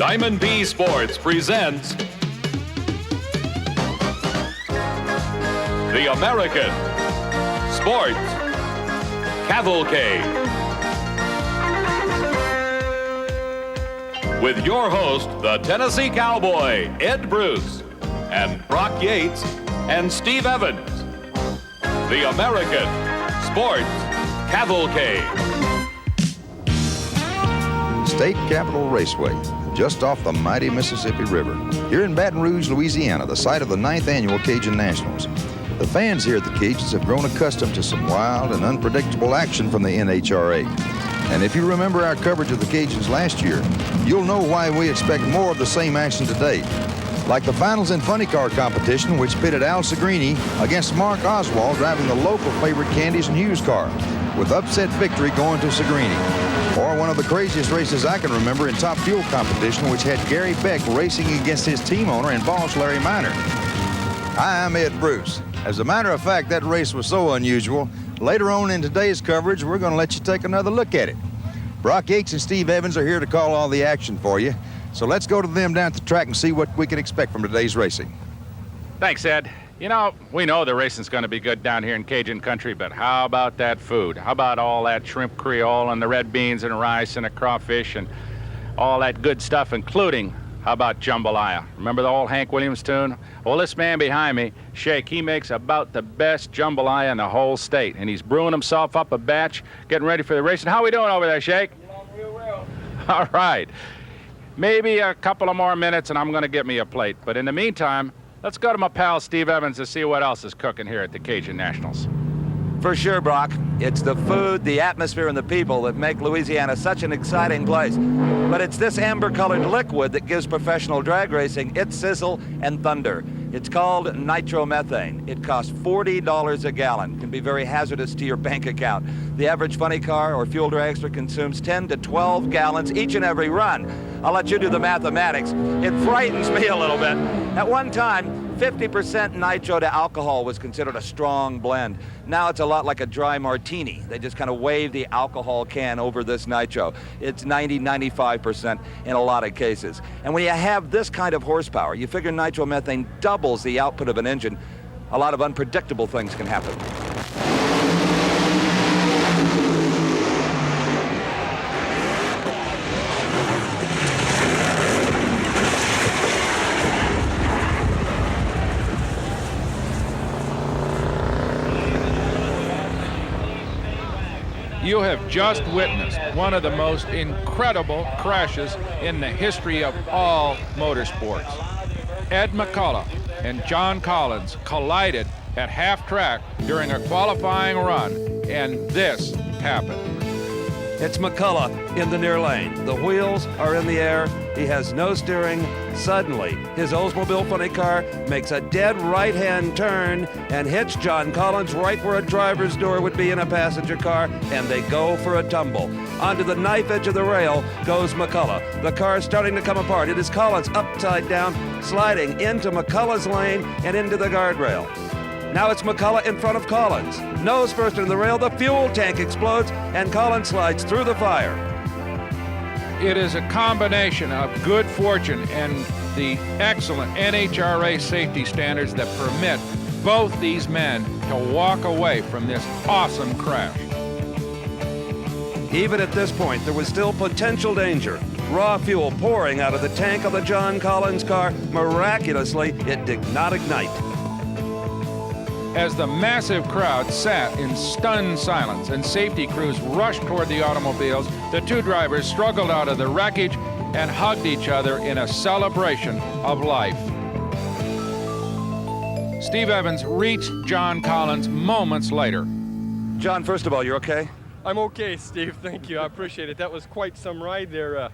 Diamond B Sports presents the American Sports Cavalcade with your host, the Tennessee Cowboy, Ed Bruce, and Brock Yates and Steve Evans. The American Sports Cavalcade. State Capitol Raceway, just off the mighty Mississippi River. Here in Baton Rouge, Louisiana, the site of the 9th annual Cajun Nationals. The fans here at the Cajuns have grown accustomed to some wild and unpredictable action from the NHRA. And if you remember our coverage of the Cajuns last year, you'll know why we expect more of the same action today. Like the finals in funny car competition, which pitted Al Segrini against Mark Oswald driving the local favorite Candies and Hughes car, with upset victory going to Segrini. Or one of the craziest races I can remember in Top Fuel competition, which had Gary Beck racing against his team owner and boss, Larry Minor. Hi, I'm Ed Bruce. As a matter of fact, that race was so unusual, later on in today's coverage, we're going to let you take another look at it. Brock Yates and Steve Evans are here to call all the action for you. So let's go to them down at the track and see what we can expect from today's racing. Thanks, Ed. You know, we know the racing's going to be good down here in Cajun country, but how about that food? How about all that shrimp creole and the red beans and rice and the crawfish and all that good stuff, including, how about jambalaya? Remember the old Hank Williams tune? Well, this man behind me, Shake, he makes about the best jambalaya in the whole state, and he's brewing himself up a batch, getting ready for the racing. How we doing over there, Shake? Real well. All right. Maybe a couple of more minutes and I'm going to get me a plate. But in the meantime, let's go to my pal Steve Evans to see what else is cooking here at the Cajun Nationals. For sure, Brock. It's the food, the atmosphere, and the people that make Louisiana such an exciting place. But it's this amber-colored liquid that gives professional drag racing its sizzle and thunder. It's called nitromethane. It costs $40 a gallon. It can be very hazardous to your bank account. The average funny car or fuel dragster consumes 10 to 12 gallons each and every run. I'll let you do the mathematics. It frightens me a little bit. At one time, 50% nitro to alcohol was considered a strong blend. Now it's a lot like a dry martini. They just kind of wave the alcohol can over this nitro. It's 90, 95% in a lot of cases. And when you have this kind of horsepower, you figure nitromethane doubles the output of an engine. A lot of unpredictable things can happen. You have just witnessed one of the most incredible crashes in the history of all motorsports. Ed McCullough and John Collins collided at half track during a qualifying run, and this happened. It's McCullough in the near lane. The wheels are in the air. He has no steering. Suddenly, his Oldsmobile funny car makes a dead right-hand turn and hits John Collins right where a driver's door would be in a passenger car, and they go for a tumble. Onto the knife edge of the rail goes McCullough. The car's starting to come apart. It is Collins upside down, sliding into McCullough's lane and into the guardrail. Now it's McCullough in front of Collins. Nose first into the rail, the fuel tank explodes, and Collins slides through the fire. It is a combination of good fortune and the excellent NHRA safety standards that permit both these men to walk away from this awesome crash. Even at this point, there was still potential danger. Raw fuel pouring out of the tank of the John Collins car. Miraculously, it did not ignite. As the massive crowd sat in stunned silence and safety crews rushed toward the automobiles, the two drivers struggled out of the wreckage and hugged each other in a celebration of life. Steve Evans reached John Collins moments later. John, first of all, you're okay? I'm okay, Steve. Thank you. I appreciate it. That was quite some ride there.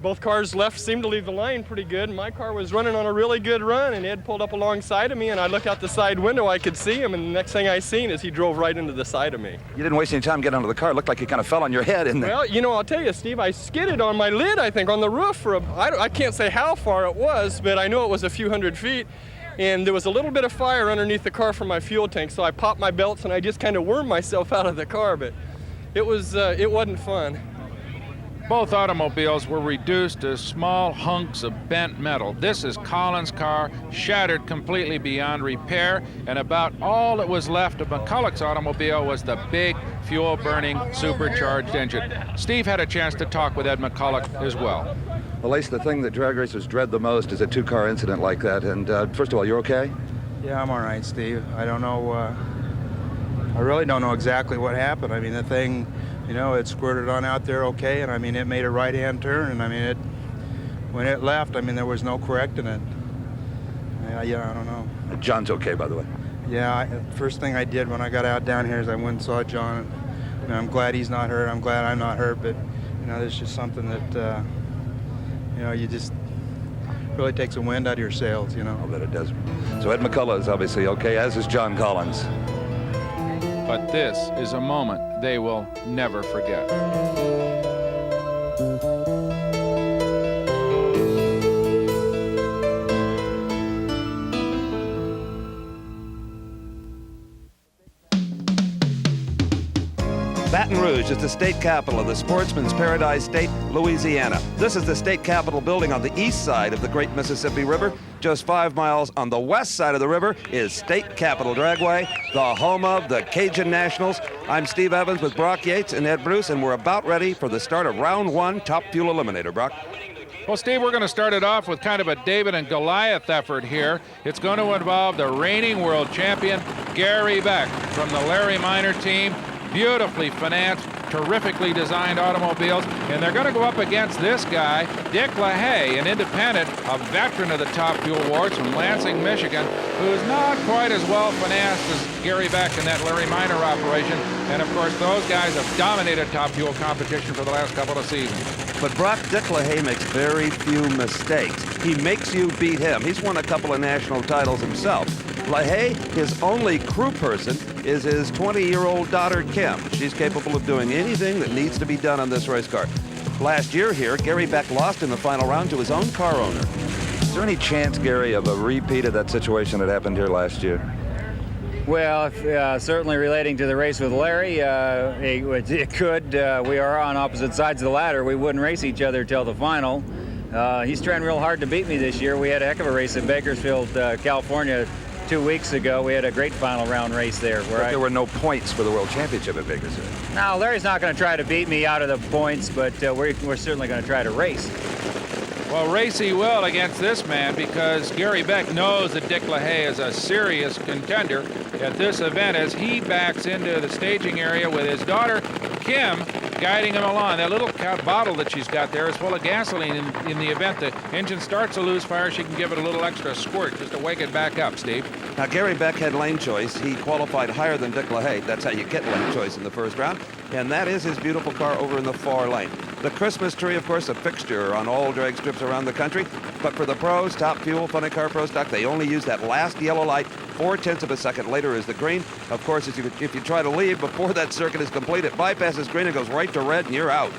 Both cars seemed to leave the line pretty good. My car was running on a really good run, and Ed pulled up alongside of me, and I looked out the side window. I could see him, and the next thing I seen is he drove right into the side of me. You didn't waste any time getting out of the car. It looked like you kind of fell on your head, didn't it? Well, you know, I'll tell you, Steve, I skidded on my lid, I think, on the roof for I can't say how far it was, but I know it was a few hundred feet. And there was a little bit of fire underneath the car from my fuel tank, so I popped my belts, and I just kind of wormed myself out of the car, but it wasn't fun. Both automobiles were reduced to small hunks of bent metal. This is Collins' car, shattered completely beyond repair, and about all that was left of McCulloch's automobile was the big fuel-burning supercharged engine. Steve had a chance to talk with Ed McCulloch as well. Well, Ace, the thing that drag racers dread the most is a two-car incident like that. And first of all, you're okay? Yeah, I'm all right, Steve. I don't know, I really don't know exactly what happened. I mean, the thing, you know, it squirted on out there okay, and I mean, it made a right-hand turn, and I mean, when it left, I mean, there was no correcting it. Yeah, I don't know. John's okay, by the way. Yeah, first thing I did when I got out down here is I went and saw John. And I'm glad he's not hurt. I'm glad I'm not hurt, but, you know, there's just something that, you know, you just really takes the wind out of your sails, you know. I'll bet it does. So Ed McCulloch is obviously okay, as is John Collins. But this is a moment they will never forget. Baton Rouge is the state capital of the sportsman's paradise state, Louisiana. This is the state capitol building on the east side of the great Mississippi River. Just 5 miles on the west side of the river is State Capitol Dragway, the home of the Cajun Nationals. I'm Steve Evans with Brock Yates and Ed Bruce, and we're about ready for the start of round one Top Fuel Eliminator. Brock? Well, Steve, we're going to start it off with kind of a David and Goliath effort here. It's going to involve the reigning world champion, Gary Beck, from the Larry Minor team. Beautifully financed, terrifically designed automobiles, and they're going to go up against this guy, Dick LaHaye, an independent, a veteran of the Top Fuel Wars from Lansing, Michigan, who's not quite as well financed as Gary Beck in that Larry Minor operation. And of course, those guys have dominated Top Fuel competition for the last couple of seasons. But Brock, Dick LaHaye makes very few mistakes. He makes you beat him. He's won a couple of national titles himself. LaHaye, his only crew person, is his 20-year-old daughter, Kim. She's capable of doing anything that needs to be done on this race car. Last year here, Gary Beck lost in the final round to his own car owner. Is there any chance, Gary, of a repeat of that situation that happened here last year? Well, certainly relating to the race with Larry, it could. We are on opposite sides of the ladder. We wouldn't race each other till the final. He's trying real hard to beat me this year. We had a heck of a race in Bakersfield, California, 2 weeks ago. We had a great final round race there. But there were no points for the World Championship at Bakersfield. No, Larry's not going to try to beat me out of the points, but we're certainly going to try to race. Well, race he will against this man because Gary Beck knows that Dick LaHaye is a serious contender at this event as he backs into the staging area with his daughter, Kim, guiding him along. That little bottle that she's got there is full of gasoline. In the event the engine starts to lose fire, she can give it a little extra squirt just to wake it back up, Steve. Now, Gary Beck had lane choice. He qualified higher than Dick LaHaye. That's how you get lane choice in the first round. And that is his beautiful car over in the far lane. The Christmas tree, of course, a fixture on all drag strips around the country. But for the pros, Top Fuel, Funny Car Pro Stock, they only use that last yellow light 0.4 of a second later is the green. Of course, if you try to leave before that circuit is complete, it bypasses green and goes right to red, and you're out.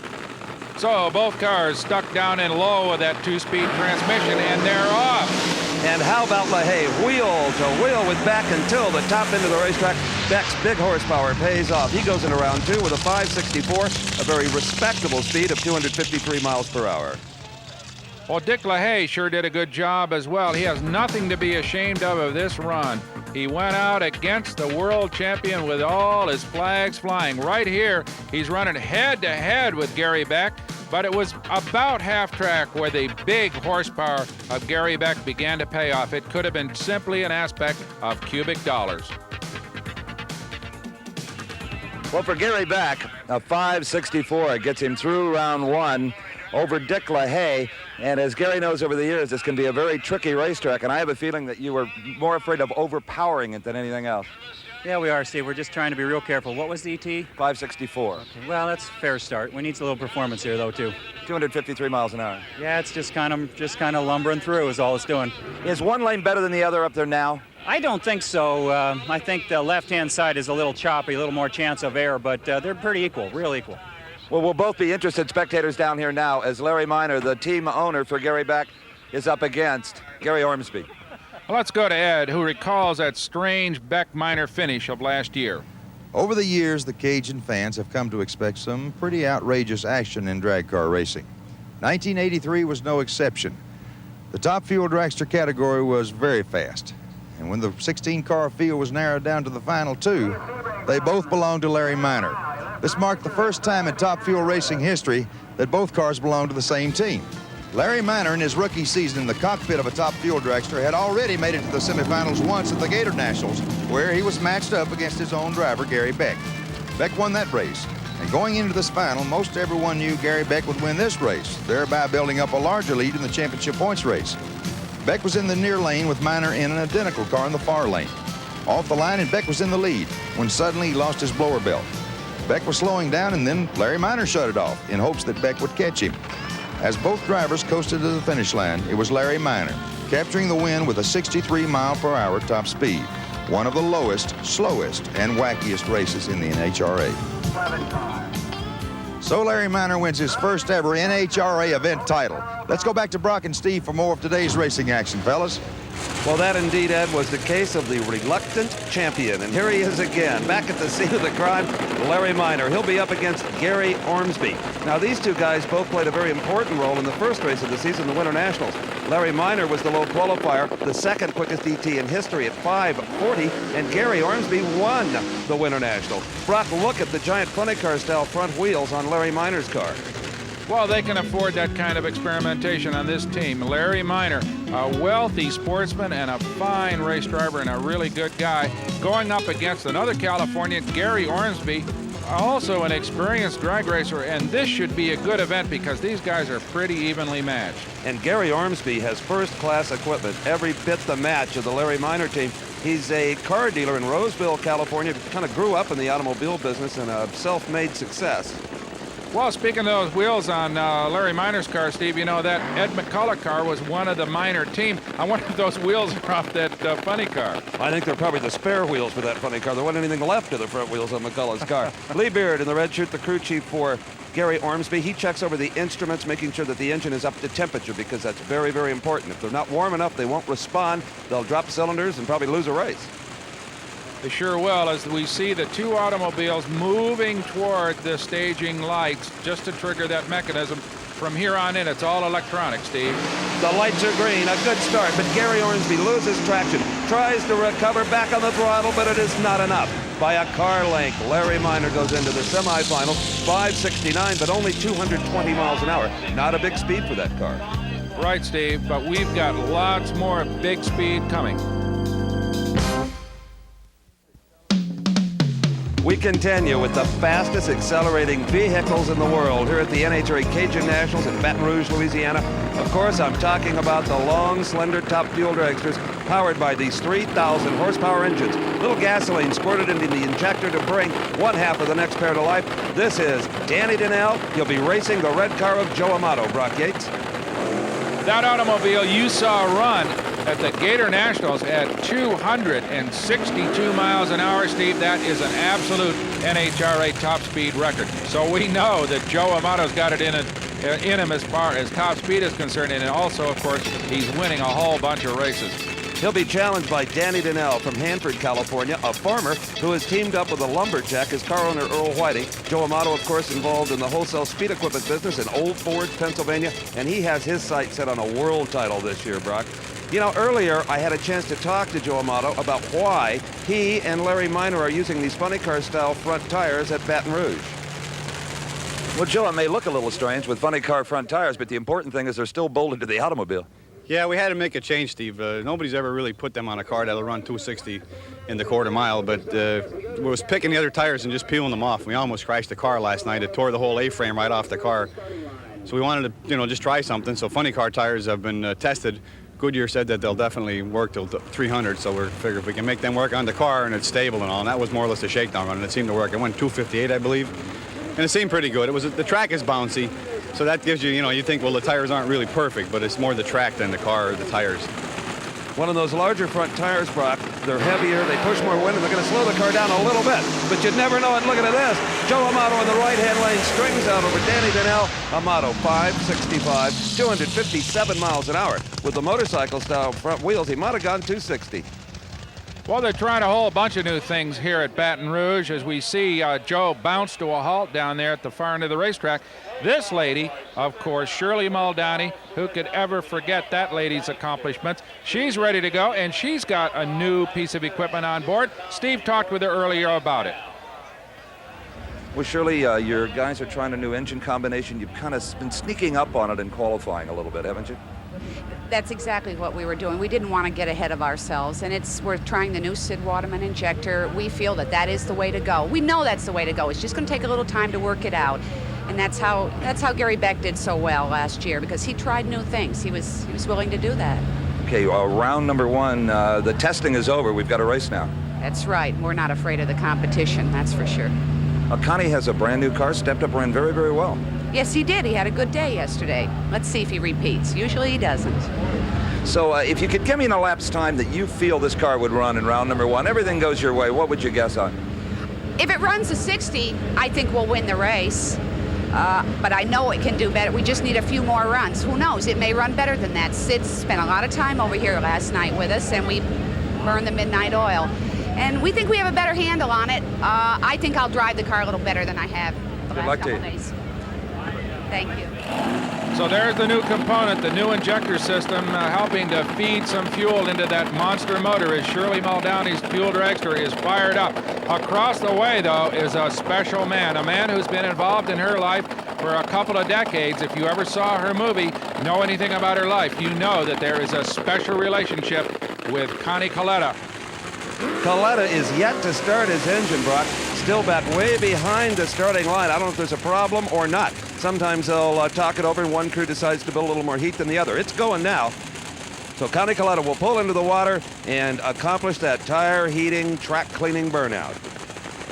So both cars stuck down in low with that two-speed transmission, and they're off. And how about LaHaye? Wheel to wheel with Beck until the top end of the racetrack. Beck's big horsepower pays off. He goes into round two with a 564, a very respectable speed of 253 miles per hour. Well, Dick LaHaye sure did a good job as well. He has nothing to be ashamed of this run. He went out against the world champion with all his flags flying. Right here, he's running head-to-head with Gary Beck, but it was about half-track where the big horsepower of Gary Beck began to pay off. It could have been simply an aspect of cubic dollars. Well, for Gary Beck, a 564 gets him through round one over Dick LaHaye. And as Gary knows over the years, this can be a very tricky racetrack, and I have a feeling that you were more afraid of overpowering it than anything else. Yeah, we are, Steve. We're just trying to be real careful. What was the ET? 564. Okay, well, that's a fair start. We need a little performance here, though, too. 253 miles an hour. Yeah, it's just kind of lumbering through is all it's doing. Is one lane better than the other up there now? I don't think so. I think the left-hand side is a little choppy, a little more chance of air, but they're pretty equal, real equal. Well, we'll both be interested spectators down here now as Larry Minor, the team owner for Gary Beck, is up against Gary Ormsby. Well, let's go to Ed, who recalls that strange Beck Minor finish of last year. Over the years, the Cajun fans have come to expect some pretty outrageous action in drag car racing. 1983 was no exception. The top fuel dragster category was very fast. And when the 16-car field was narrowed down to the final two, they both belonged to Larry Minor. This marked the first time in top fuel racing history that both cars belonged to the same team. Larry Minor, in his rookie season in the cockpit of a top fuel dragster, had already made it to the semifinals once at the Gator Nationals, where he was matched up against his own driver, Gary Beck. Beck won that race. And going into this final, most everyone knew Gary Beck would win this race, thereby building up a larger lead in the championship points race. Beck was in the near lane with Minor in an identical car in the far lane. Off the line, and Beck was in the lead when suddenly he lost his blower belt. Beck was slowing down, and then Larry Minor shut it off in hopes that Beck would catch him. As both drivers coasted to the finish line, it was Larry Minor capturing the win with a 63-mile-per-hour top speed, one of the lowest, slowest, and wackiest races in the NHRA. So Larry Minor wins his first ever NHRA event title. Let's go back to Brock and Steve for more of today's racing action, fellas. Well, that indeed, Ed, was the case of the reluctant champion. And here he is again, back at the scene of the crime, Larry Minor. He'll be up against Gary Ormsby. Now, these two guys both played a very important role in the first race of the season, the Winter Nationals. Larry Minor was the low qualifier, the second quickest ET in history at 5:40, and Gary Ormsby won the Winter National. Brock, look at the giant funny car style front wheels on Larry Minor's car. Well, they can afford that kind of experimentation on this team. Larry Minor, a wealthy sportsman and a fine race driver and a really good guy, going up against another Californian, Gary Ormsby, also an experienced drag racer, and this should be a good event because these guys are pretty evenly matched. And Gary Ormsby has first-class equipment, every bit the match of the Larry Minor team. He's a car dealer in Roseville, California, kind of grew up in the automobile business and a self-made success. Well, speaking of those wheels on Larry Minor's car, Steve, you know that Ed McCullough car was one of the Minor team. I wonder if those wheels are off that funny car. I think they're probably the spare wheels for that funny car. There wasn't anything left of the front wheels on McCullough's car. Lee Beard in the red shirt, the crew chief for Gary Ormsby. He checks over the instruments, making sure that the engine is up to temperature because that's very, very important. If they're not warm enough, they won't respond. They'll drop cylinders and probably lose a race. They sure will, as we see the two automobiles moving toward the staging lights just to trigger that mechanism. From here on in, it's all electronic, Steve. The lights are green, a good start, but Gary Ormsby loses traction, tries to recover back on the throttle, but it is not enough. By a car length, Larry Minor goes into the semifinals, 569, but only 220 miles an hour. Not a big speed for that car. Right, Steve, but we've got lots more big speed coming. We continue with the fastest accelerating vehicles in the world here at the NHRA Cajun Nationals in Baton Rouge, Louisiana. Of course, I'm talking about the long, slender top fuel dragsters powered by these 3,000 horsepower engines. Little gasoline squirted into the injector to bring one half of the next pair to life. This is Danny Donnell. He'll be racing the red car of Joe Amato, Brock Yates. That automobile you saw run at the Gator Nationals at 262 miles an hour, Steve. That is an absolute NHRA top speed record. So we know that Joe Amato's got it in him as far as top speed is concerned, and also, of course, he's winning a whole bunch of races. He'll be challenged by Danny Donnell from Hanford, California, a farmer who has teamed up with a lumberjack, his car owner, Earl Whiting. Joe Amato, of course, involved in the wholesale speed equipment business in Old Forge, Pennsylvania, and he has his sights set on a world title this year, Brock. You know, earlier I had a chance to talk to Joe Amato about why he and Larry Minor are using these funny car style front tires at Baton Rouge. Well, Joe, it may look a little strange with funny car front tires, but the important thing is they're still bolted to the automobile. Yeah, we had to make a change, Steve. Nobody's ever really put them on a car that'll run 260 in the quarter mile, but we was picking the other tires and just peeling them off. We almost crashed the car last night. It tore the whole A-frame right off the car. So we wanted to, just try something. So funny car tires have been tested. Goodyear said that they'll definitely work till 300, so we figure if we can make them work on the car and it's stable and all, and that was more or less a shakedown run, and it seemed to work. It went 258, I believe, and it seemed pretty good. The track is bouncy, so that gives you, you think, well, the tires aren't really perfect, but it's more the track than the car or the tires. One of those larger front tires, Brock, they're heavier, they push more wind, and they're going to slow the car down a little bit. But you'd never know it. Look at this. Joe Amato in the right-hand lane strings out over Danny Donnell. Amato, 565, 257 miles an hour. With the motorcycle-style front wheels, he might have gone 260. Well, they're trying a whole bunch of new things here at Baton Rouge as we see Joe bounce to a halt down there at the far end of the racetrack. This lady, of course, Shirley Muldowney, who could ever forget that lady's accomplishments? She's ready to go, and she's got a new piece of equipment on board. Steve talked with her earlier about it. Well, Shirley, your guys are trying a new engine combination. You've kind of been sneaking up on it in qualifying a little bit, haven't you? That's exactly what we were doing. We didn't want to get ahead of ourselves, and we're trying the new Sid Waterman injector. We feel that is the way to go. We know that's the way to go. It's just going to take a little time to work it out, and that's how Gary Beck did so well last year, because he tried new things. He was willing to do that. Okay, round number 1. The testing is over. We've got a race now. That's right. We're not afraid of the competition. That's for sure. Connie has a brand new car. Stepped up, ran very, very well. Yes, he did. He had a good day yesterday. Let's see if he repeats. Usually he doesn't. So if you could give me an elapsed time that you feel this car would run in round number 1, everything goes your way, what would you guess on? If it runs a 60, I think we'll win the race. But I know it can do better. We just need a few more runs. Who knows? It may run better than that. Sid spent a lot of time over here last night with us, and we burned the midnight oil. And we think we have a better handle on it. I think I'll drive the car a little better than I have the last couple days. Thank you. So there's the new component, the new injector system, helping to feed some fuel into that monster motor as Shirley Muldowney's fuel dragster is fired up. Across the way, though, is a special man, a man who's been involved in her life for a couple of decades. If you ever saw her movie, know anything about her life, you know that there is a special relationship with Connie Coletta. Coletta is yet to start his engine, Brock. Still back way behind the starting line. I don't know if there's a problem or not. Sometimes they'll talk it over and one crew decides to build a little more heat than the other. It's going now. So Connie Coletta will pull into the water and accomplish that tire heating, track cleaning burnout.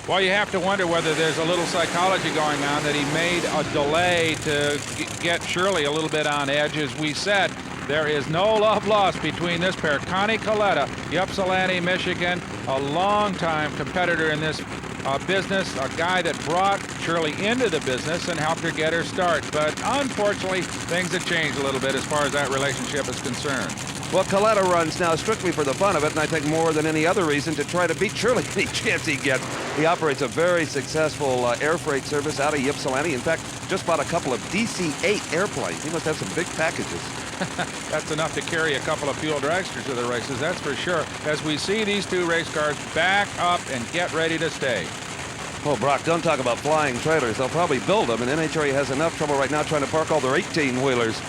Well, you have to wonder whether there's a little psychology going on, that he made a delay to get Shirley a little bit on edge. As we said, there is no love lost between this pair. Connie Coletta, Ypsilanti, Michigan, a long-time competitor in this business, a guy that brought Shirley into the business and helped her get her start. But unfortunately, things have changed a little bit as far as that relationship is concerned. Well, Coletta runs now strictly for the fun of it, and I think more than any other reason to try to beat Shirley any chance he gets. He operates a very successful air freight service out of Ypsilanti. In fact, just bought a couple of DC-8 airplanes. He must have some big packages. That's enough to carry a couple of fuel dragsters to the races, that's for sure. As we see these two race cars back up and get ready to stay. Oh, Brock, don't talk about flying trailers. They'll probably build them, and NHRA has enough trouble right now trying to park all their 18-wheelers.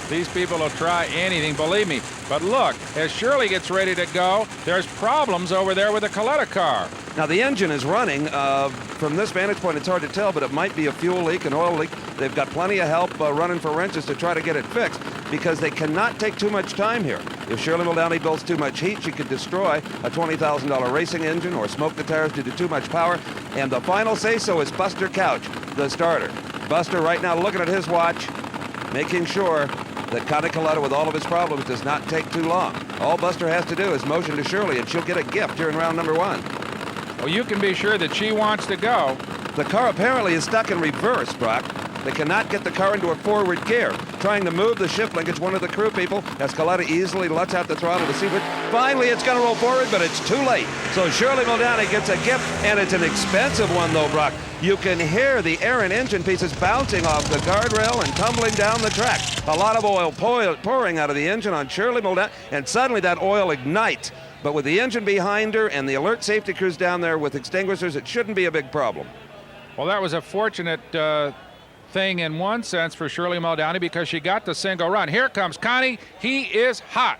These people will try anything, believe me. But look, as Shirley gets ready to go, there's problems over there with the Coletta car. Now, the engine is running. From this vantage point, it's hard to tell, but it might be a fuel leak, an oil leak. They've got plenty of help running for wrenches to try to get it fixed, because they cannot take too much time here. If Shirley Muldowney builds too much heat, she could destroy a $20,000 racing engine or smoke the tires due to too much power. And the final say-so is Buster Couch, the starter. Buster right now looking at his watch, making sure that Connie Coletta, with all of his problems, does not take too long. All Buster has to do is motion to Shirley, and she'll get a gift here in round number 1. Well, you can be sure that she wants to go. The car apparently is stuck in reverse, Brock. They cannot get the car into a forward gear. Trying to move the shift linkage, one of the crew people, as Coletta easily lets out the throttle to see which. Finally, it's going to roll forward, but it's too late. So Shirley Muldowney gets a gift, and it's an expensive one, though, Brock. You can hear the air and engine pieces bouncing off the guardrail and tumbling down the track. A lot of oil pouring out of the engine on Shirley Muldowney, and suddenly that oil ignites. But with the engine behind her and the alert safety crews down there with extinguishers, it shouldn't be a big problem. Well, that was a fortunate thing in one sense for Shirley Muldowney, because she got the single run. Here comes Connie. He is hot.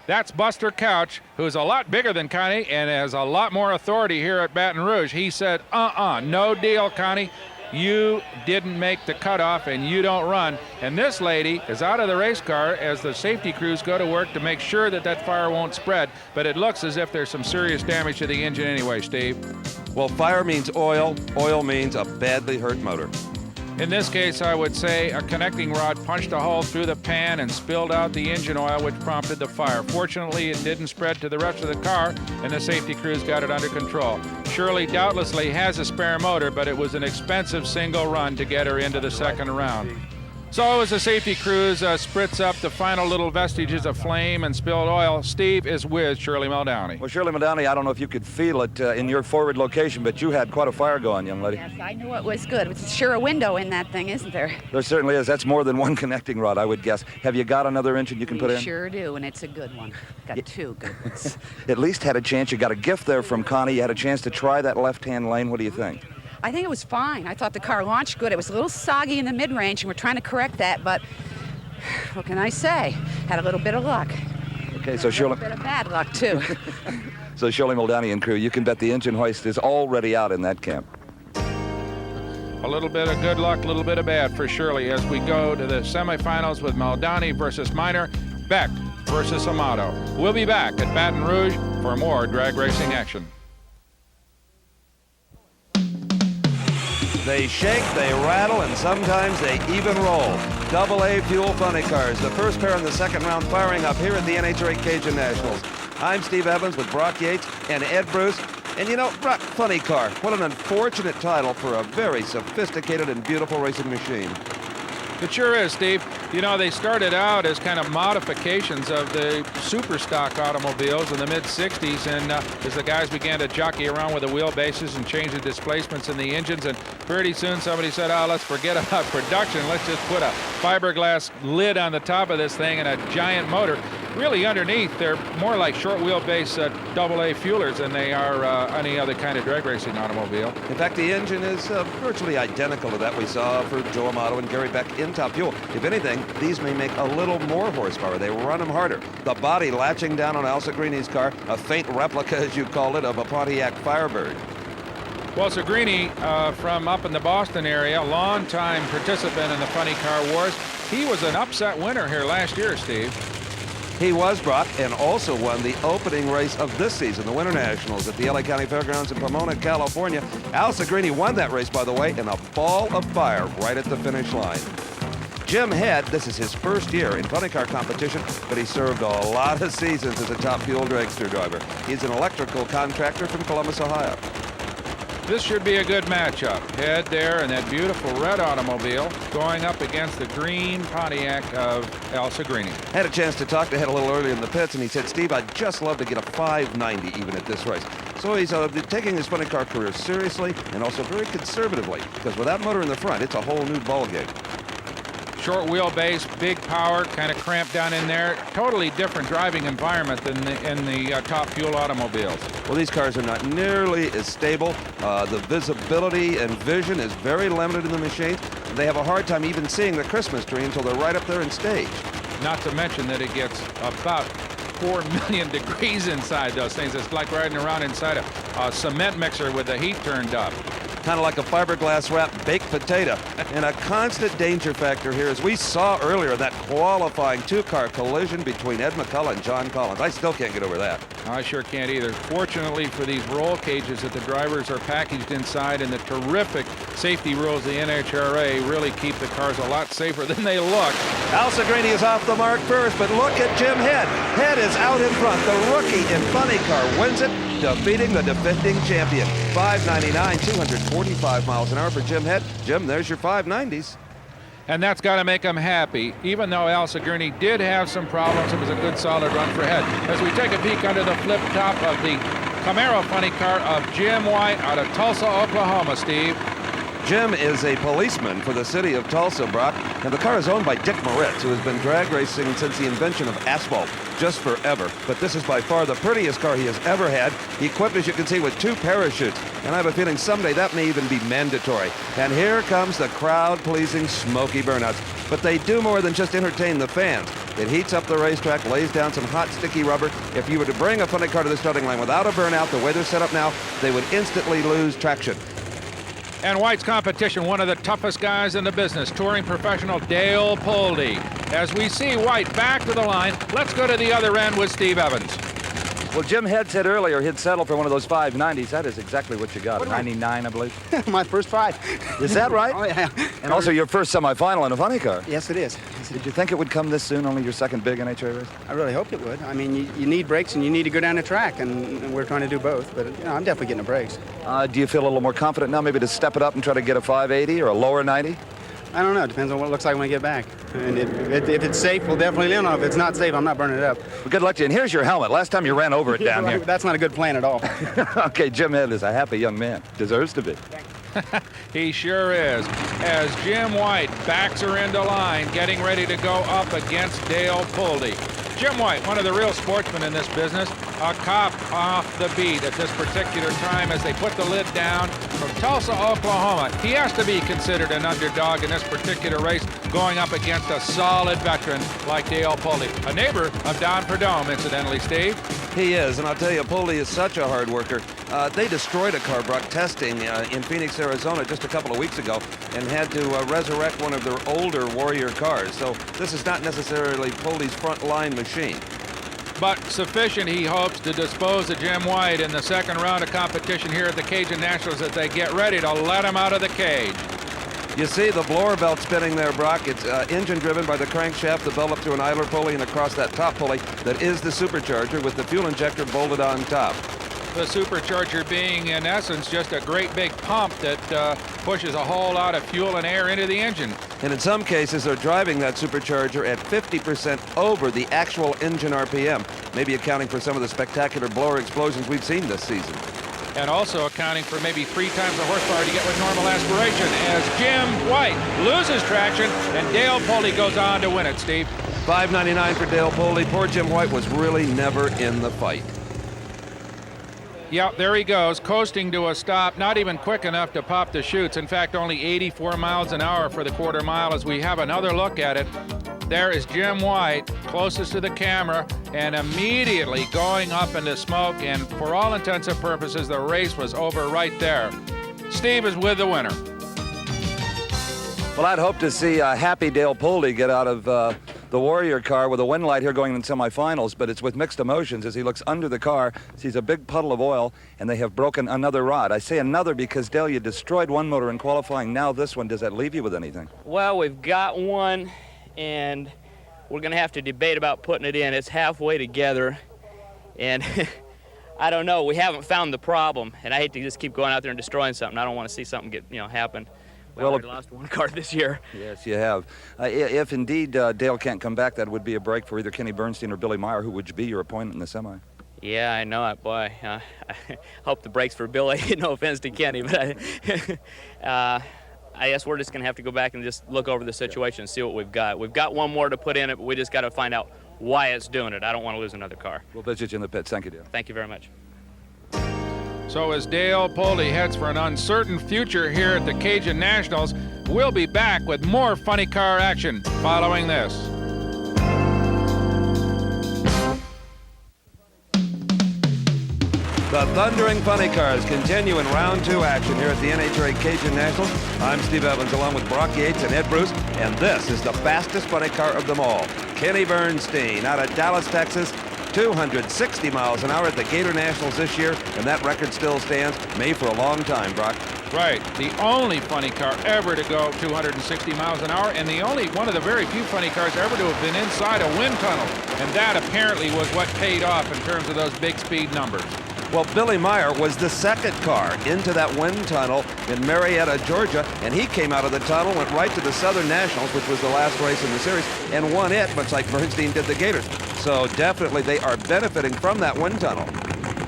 That's Buster Couch, who's a lot bigger than Connie and has a lot more authority here at Baton Rouge. He said, no deal, Connie. You didn't make the cutoff and you don't run. And this lady is out of the race car as the safety crews go to work to make sure that that fire won't spread. But it looks as if there's some serious damage to the engine anyway, Steve. Well, fire means oil. Oil means a badly hurt motor. In this case, I would say a connecting rod punched a hole through the pan and spilled out the engine oil, which prompted the fire. Fortunately, it didn't spread to the rest of the car, and the safety crews got it under control. Shirley doubtlessly has a spare motor, but it was an expensive single run to get her into the second round. So as the safety crews spritz up the final little vestiges of flame and spilled oil, Steve is with Shirley Muldowney. Well, Shirley Muldowney, I don't know if you could feel it in your forward location, but you had quite a fire going, young lady. Yes, I knew it was good. It's sure a window in that thing, isn't there? There certainly is. That's more than one connecting rod, I would guess. Have you got another engine you can put in? Sure do, and it's a good one. Got two good ones. At least had a chance. You got a gift there from Connie. You had a chance to try that left-hand lane. What do you think? I think it was fine. I thought the car launched good. It was a little soggy in the mid-range, and we're trying to correct that, but what can I say? Had a little bit of luck. Okay, so Shirley... A little bit of bad luck, too. So Shirley Muldowney and crew, you can bet the engine hoist is already out in that camp. A little bit of good luck, a little bit of bad for Shirley as we go to the semifinals with Muldowney versus Miner, Beck versus Amato. We'll be back at Baton Rouge for more drag racing action. They shake, they rattle, and sometimes they even roll. AA fuel funny cars, the first pair in the second round firing up here at the NHRA Cajun Nationals. I'm Steve Evans with Brock Yates and Ed Bruce. And you know, Brock, funny car. What an unfortunate title for a very sophisticated and beautiful racing machine. It sure is, Steve. You know, they started out as kind of modifications of the super stock automobiles in the mid-'60s, and as the guys began to jockey around with the wheelbases and change the displacements in the engines, and pretty soon somebody said, oh, let's forget about production. Let's just put a fiberglass lid on the top of this thing and a giant motor. Really, underneath, they're more like short wheelbase AA fuelers than they are any other kind of drag racing automobile. In fact, the engine is virtually identical to that we saw for Joe Amato and Gary Beck in top fuel. If anything, these may make a little more horsepower. They run them harder. The body latching down on Al Segrini Carr, a faint replica, as you called it, of a Pontiac Firebird. Well, Segrini, from up in the Boston area, a long-time participant in the funny car wars, he was an upset winner here last year, Steve. He was, Brock, and also won the opening race of this season, the Winter Nationals at the LA County Fairgrounds in Pomona, California. Al Segrini won that race, by the way, in a ball of fire right at the finish line. Jim Head, this is his first year in funny car competition, but he served a lot of seasons as a top fuel dragster driver. He's an electrical contractor from Columbus, Ohio. This should be a good matchup. Head there and that beautiful red automobile going up against the green Pontiac of Al Segrini. Had a chance to talk to Head a little earlier in the pits, and he said, Steve, I'd just love to get a 590 even at this race. So he's taking his funny car career seriously and also very conservatively, because with that motor in the front, it's a whole new ballgame. Short wheelbase, big power, kind of cramped down in there. Totally different driving environment than in the top fuel automobiles. Well, these cars are not nearly as stable. The visibility and vision is very limited in the machines. They have a hard time even seeing the Christmas tree until they're right up there in stage. Not to mention that it gets about 4 million degrees inside those things. It's like riding around inside a cement mixer with the heat turned up. Kind of like a fiberglass wrapped baked potato. And a constant danger factor here, as we saw earlier, that qualifying two-car collision between Ed McCullough and John Collins. I still can't get over that. I sure can't either. Fortunately for these roll cages that the drivers are packaged inside, and the terrific safety rules the NHRA really keep the cars a lot safer than they look. Al Segrini is off the mark first, but look at Jim Head. Head is out in front. The rookie in funny car wins it, defeating the defending champion. 599, 245 miles an hour for Jim Head. Jim, there's your 590s. And that's got to make him happy. Even though Al Segrini did have some problems, it was a good solid run for Head. As we take a peek under the flip top of the Camaro funny car of Jim White out of Tulsa, Oklahoma, Steve. Jim is a policeman for the city of Tulsa, Brock, and the car is owned by Dick Moritz, who has been drag racing since the invention of asphalt, just forever. But this is by far the prettiest car he has ever had, equipped, as you can see, with 2 parachutes, and I have a feeling someday that may even be mandatory. And here comes the crowd-pleasing smoky burnouts. But they do more than just entertain the fans. It heats up the racetrack, lays down some hot, sticky rubber. If you were to bring a funny car to the starting line without a burnout, the way they're set up now, they would instantly lose traction. And White's competition, one of the toughest guys in the business, touring professional Dale Poldy. As we see White back to the line, let's go to the other end with Steve Evans. Well, Jim Head said earlier he'd settle for one of those 590s. That is exactly what you got. 99, I believe. My first 5. Is that right? Oh, yeah. And also your first semifinal in a funny car. Yes, it is. Did you think it would come this soon, only your second big NHRA race? I really hoped it would. I mean, you need brakes and you need to go down the track, and we're trying to do both. But you know, I'm definitely getting the brakes. Do you feel a little more confident now maybe to step it up and try to get a 580 or a lower 90? I don't know. It depends on what it looks like when we get back. And if it's safe, we'll definitely lean on it. If it's not safe, I'm not burning it up. Well, good luck to you. And here's your helmet. Last time you ran over it down here. That's not a good plan at all. Okay, Jim Head is a happy young man. Deserves to be. He sure is. As Jim White backs her into line, getting ready to go up against Dale Pulte. Jim White, one of the real sportsmen in this business, a cop off the beat at this particular time as they put the lid down from Tulsa, Oklahoma. He has to be considered an underdog in this particular race, going up against a solid veteran like Dale Pulte, a neighbor of Don Perdome, incidentally, Steve. He is, and I'll tell you, Pulte is such a hard worker. They destroyed a car, Brock, testing in Phoenix, Arizona just a couple of weeks ago and had to resurrect one of their older Warrior cars. So this is not necessarily Pulte's front line machine. But sufficient, he hopes, to dispose of Jim White in the second round of competition here at the Cajun Nationals as they get ready to let him out of the cage. You see the blower belt spinning there, Brock. It's engine driven by the crankshaft that built up to an idler pulley and across that top pulley that is the supercharger with the fuel injector bolted on top. The supercharger being, in essence, just a great big pump that pushes a whole lot of fuel and air into the engine. And in some cases, they're driving that supercharger at 50% over the actual engine RPM, maybe accounting for some of the spectacular blower explosions we've seen this season. And also accounting for maybe 3 times the horsepower to get with normal aspiration as Jim White loses traction and Dale Pulte goes on to win it, Steve. $5.99 for Dale Pulte. Poor Jim White was really never in the fight. Yeah, there he goes, coasting to a stop, not even quick enough to pop the chutes. In fact, only 84 miles an hour for the quarter mile as we have another look at it. There is Jim White, closest to the camera, and immediately going up into smoke, and for all intents and purposes, the race was over right there. Steve is with the winner. Well, I'd hope to see happy Dale Pulte get out of the Warrior car with a wind light here going in semifinals, but it's with mixed emotions as he looks under the car, sees a big puddle of oil, and they have broken another rod. I say another because, Dale, you destroyed one motor in qualifying. Now this one, does that leave you with anything? Well, we've got one, and we're going to have to debate about putting it in. It's halfway together, and I don't know. We haven't found the problem, and I hate to just keep going out there and destroying something. I don't want to see something get, happen. We've already lost one car this year. Yes, you have. If indeed Dale can't come back, that would be a break for either Kenny Bernstein or Billy Meyer, who would be your opponent in the semi. Yeah, I know it, boy. I hope the breaks for Billy. No offense to Kenny, but I guess we're just going to have to go back and just look over the situation and see what we've got. We've got one more to put in it, but we just got to find out why it's doing it. I don't want to lose another car. We'll visit you in the pits. Thank you, Dale. Thank you very much. So as Dale Pulte heads for an uncertain future here at the Cajun Nationals, we'll be back with more funny car action following this. The thundering funny cars continue in round 2 action here at the NHRA Cajun Nationals. I'm Steve Evans along with Brock Yates and Ed Bruce, and this is the fastest funny car of them all. Kenny Bernstein out of Dallas, Texas. 260 miles an hour at the Gator Nationals this year, and that record still stands. May for a long time, Brock. Right, the only funny car ever to go 260 miles an hour, and the only one of the very few funny cars ever to have been inside a wind tunnel, and that apparently was what paid off in terms of those big speed numbers. Well, Billy Meyer was the second car into that wind tunnel in Marietta, Georgia, and he came out of the tunnel, went right to the Southern Nationals, which was the last race in the series, and won it, much like Bernstein did the Gators. So definitely they are benefiting from that wind tunnel.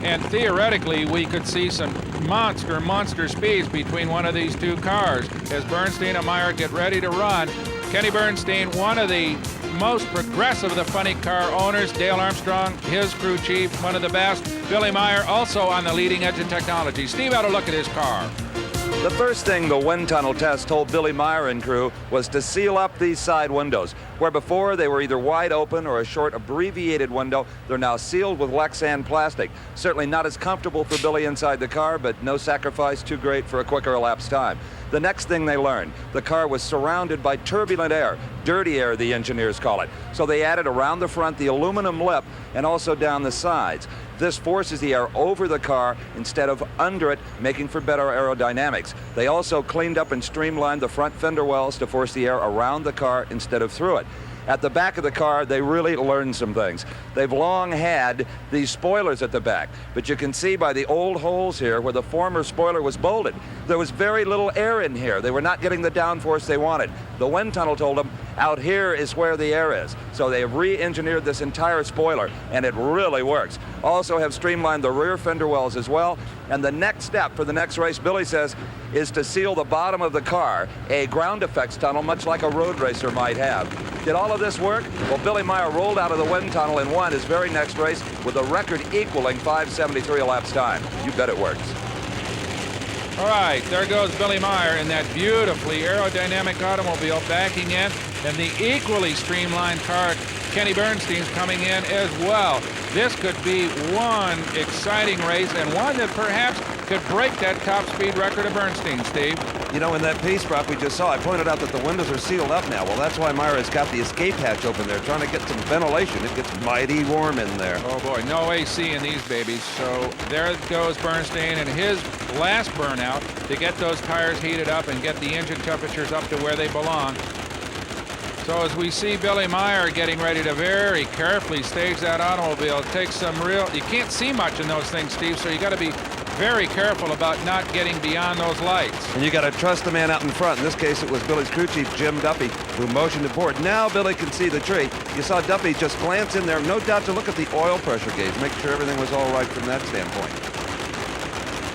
And theoretically, we could see some monster speeds between one of these two cars as Bernstein and Meyer get ready to run. Kenny Bernstein, one of the most progressive of the funny car owners. Dale Armstrong, his crew chief, one of the best. Billy Meyer, also on the leading edge of technology. Steve had a look at his car. The first thing the wind tunnel test told Billy Meyer and crew was to seal up these side windows. Where before they were either wide open or a short abbreviated window, they're now sealed with Lexan plastic. Certainly not as comfortable for Billy inside the car, but no sacrifice too great for a quicker elapsed time. The next thing they learned, the car was surrounded by turbulent air, dirty air the engineers call it. So they added around the front the aluminum lip and also down the sides. This forces the air over the car instead of under it, making for better aerodynamics. They also cleaned up and streamlined the front fender wells to force the air around the car instead of through it. At the back of the car, they really learned some things. They've long had these spoilers at the back, but you can see by the old holes here where the former spoiler was bolted, there was very little air in here. They were not getting the downforce they wanted. The wind tunnel told them, out here is where the air is. So they have re-engineered this entire spoiler, and it really works. Also have streamlined the rear fender wells as well. And the next step for the next race, Billy says, is to seal the bottom of the car, a ground effects tunnel, much like a road racer might have. Did all of this work? Well, Billy Meyer rolled out of the wind tunnel and won his very next race with a record equaling 5:73 elapsed time. You bet it works. All right, there goes Billy Meyer in that beautifully aerodynamic automobile backing in, and the equally streamlined car, Kenny Bernstein's coming in as well. This could be one exciting race and one that perhaps could break that top speed record of Bernstein, Steve. You know, in that piece, Brock, we just saw, I pointed out that the windows are sealed up now. Well, that's why Meyer has got the escape hatch open there, trying to get some ventilation. It gets mighty warm in there. Oh, boy, no AC in these babies. So there goes Bernstein and his last burnout to get those tires heated up and get the engine temperatures up to where they belong. So as we see Billy Meyer getting ready to very carefully stage that automobile, it takes some you can't see much in those things, Steve, so you got to be very careful about not getting beyond those lights. And you got to trust the man out in front. In this case, it was Billy's crew chief, Jim Duffy, who motioned it forward. Now Billy can see the tree. You saw Duffy just glance in there, no doubt to look at the oil pressure gauge, make sure everything was all right from that standpoint.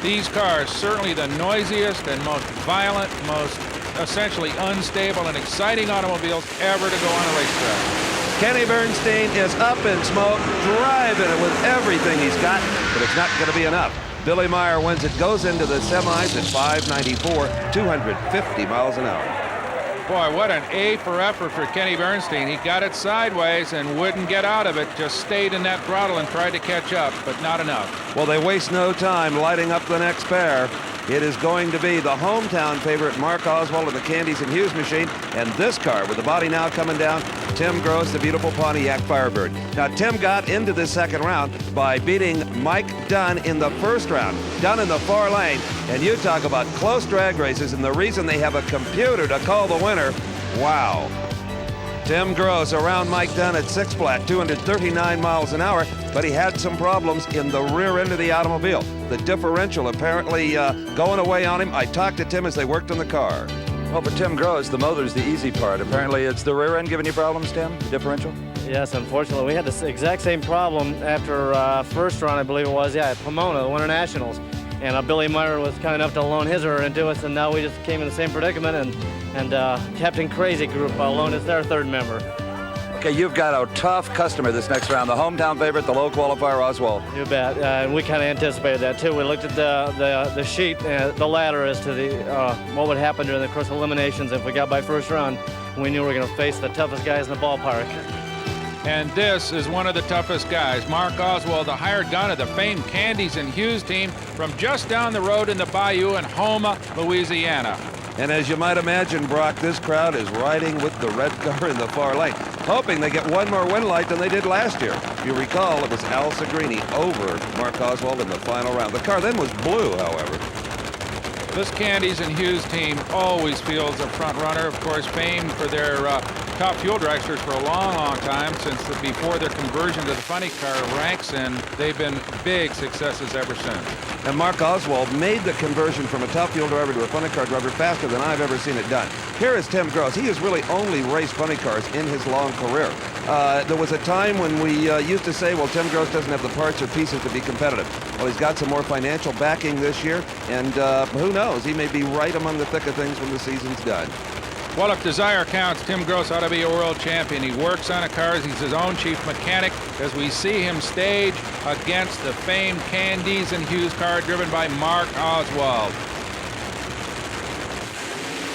These cars, certainly the noisiest and most violent, most essentially unstable and exciting automobiles ever to go on a racetrack. Kenny Bernstein is up in smoke, driving it with everything he's got, but it's not going to be enough. Billy Meyer wins it, goes into the semis at 594, 250 miles an hour. Boy, what an A for effort for Kenny Bernstein. He got it sideways and wouldn't get out of it, just stayed in that throttle and tried to catch up, but not enough. Well, they waste no time lighting up the next pair. It is going to be the hometown favorite, Mark Oswald, of the Candies and Hughes machine, and this car with the body now coming down, Tim Gross, the beautiful Pontiac Firebird. Now, Tim got into this second round by beating Mike Dunn in the first round. Dunn in the far lane, and you talk about close drag races, and the reason they have a computer to call the winner, wow. Tim Gross around Mike Dunn at 6 flat, 239 miles an hour, but he had some problems in the rear end of the automobile. The differential apparently going away on him. I talked to Tim as they worked on the car. Well, for Tim Gross, the motor's the easy part. Apparently, it's the rear end giving you problems, Tim, the differential? Yes, unfortunately. We had the exact same problem after first run, I believe it was, at Pomona, the Winter Nationals. And Billy Meyer was kind enough to loan his rear end to us, and now we just came in the same predicament, and Captain Crazy Group loaned us their third member. Okay, you've got a tough customer this next round, the hometown favorite, the low qualifier, Oswald. You bet. And we kind of anticipated that, too. We looked at the sheet, the ladder as to what would happen during the course of eliminations if we got by first round. We knew we were going to face the toughest guys in the ballpark. And this is one of the toughest guys, Mark Oswald, the hired gun of the famed Candies and Hughes team from just down the road in the bayou in Houma, Louisiana. And as you might imagine, Brock, this crowd is riding with the red car in the far lane, hoping they get one more win light than they did last year. If you recall, it was Al Segrini over Mark Oswald in the final round. The car then was blue, however. This Candies and Hughes team always feels a front runner, of course, famed for their top fuel dragsters for a long, long time, since before their conversion to the funny car ranks, and they've been big successes ever since. And Mark Oswald made the conversion from a top fuel driver to a funny car driver faster than I've ever seen it done. Here is Tim Gross. He has really only raced funny cars in his long career. There was a time when we used to say, well, Tim Gross doesn't have the parts or pieces to be competitive. Well, he's got some more financial backing this year, and who knows, he may be right among the thick of things when the season's done. Well, if desire counts, Tim Gross ought to be a world champion. He works on the cars. He's his own chief mechanic as we see him stage against the famed Candies and Hughes car driven by Mark Oswald.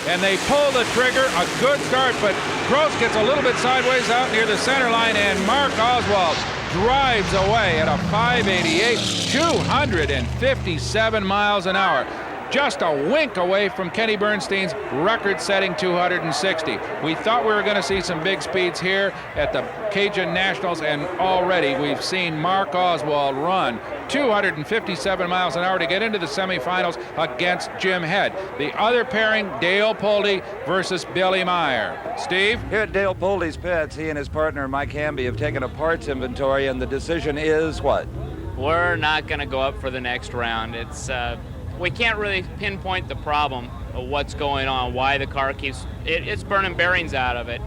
And they pull the trigger, a good start, but Gross gets a little bit sideways out near the center line, and Mark Oswald drives away at a 588, 257 miles an hour. just a wink away from Kenny Bernstein's record-setting 260. We thought we were going to see some big speeds here at the Cajun Nationals, and already we've seen Mark Oswald run 257 miles an hour to get into the semifinals against Jim Head. The other pairing, Dale Pulte versus Billy Meyer. Steve? Here at Dale Pulte's pits, he and his partner Mike Hamby have taken a parts inventory, and the decision is what? We're not going to go up for the next round. We can't really pinpoint the problem of what's going on, why the car keeps, it's burning bearings out of it.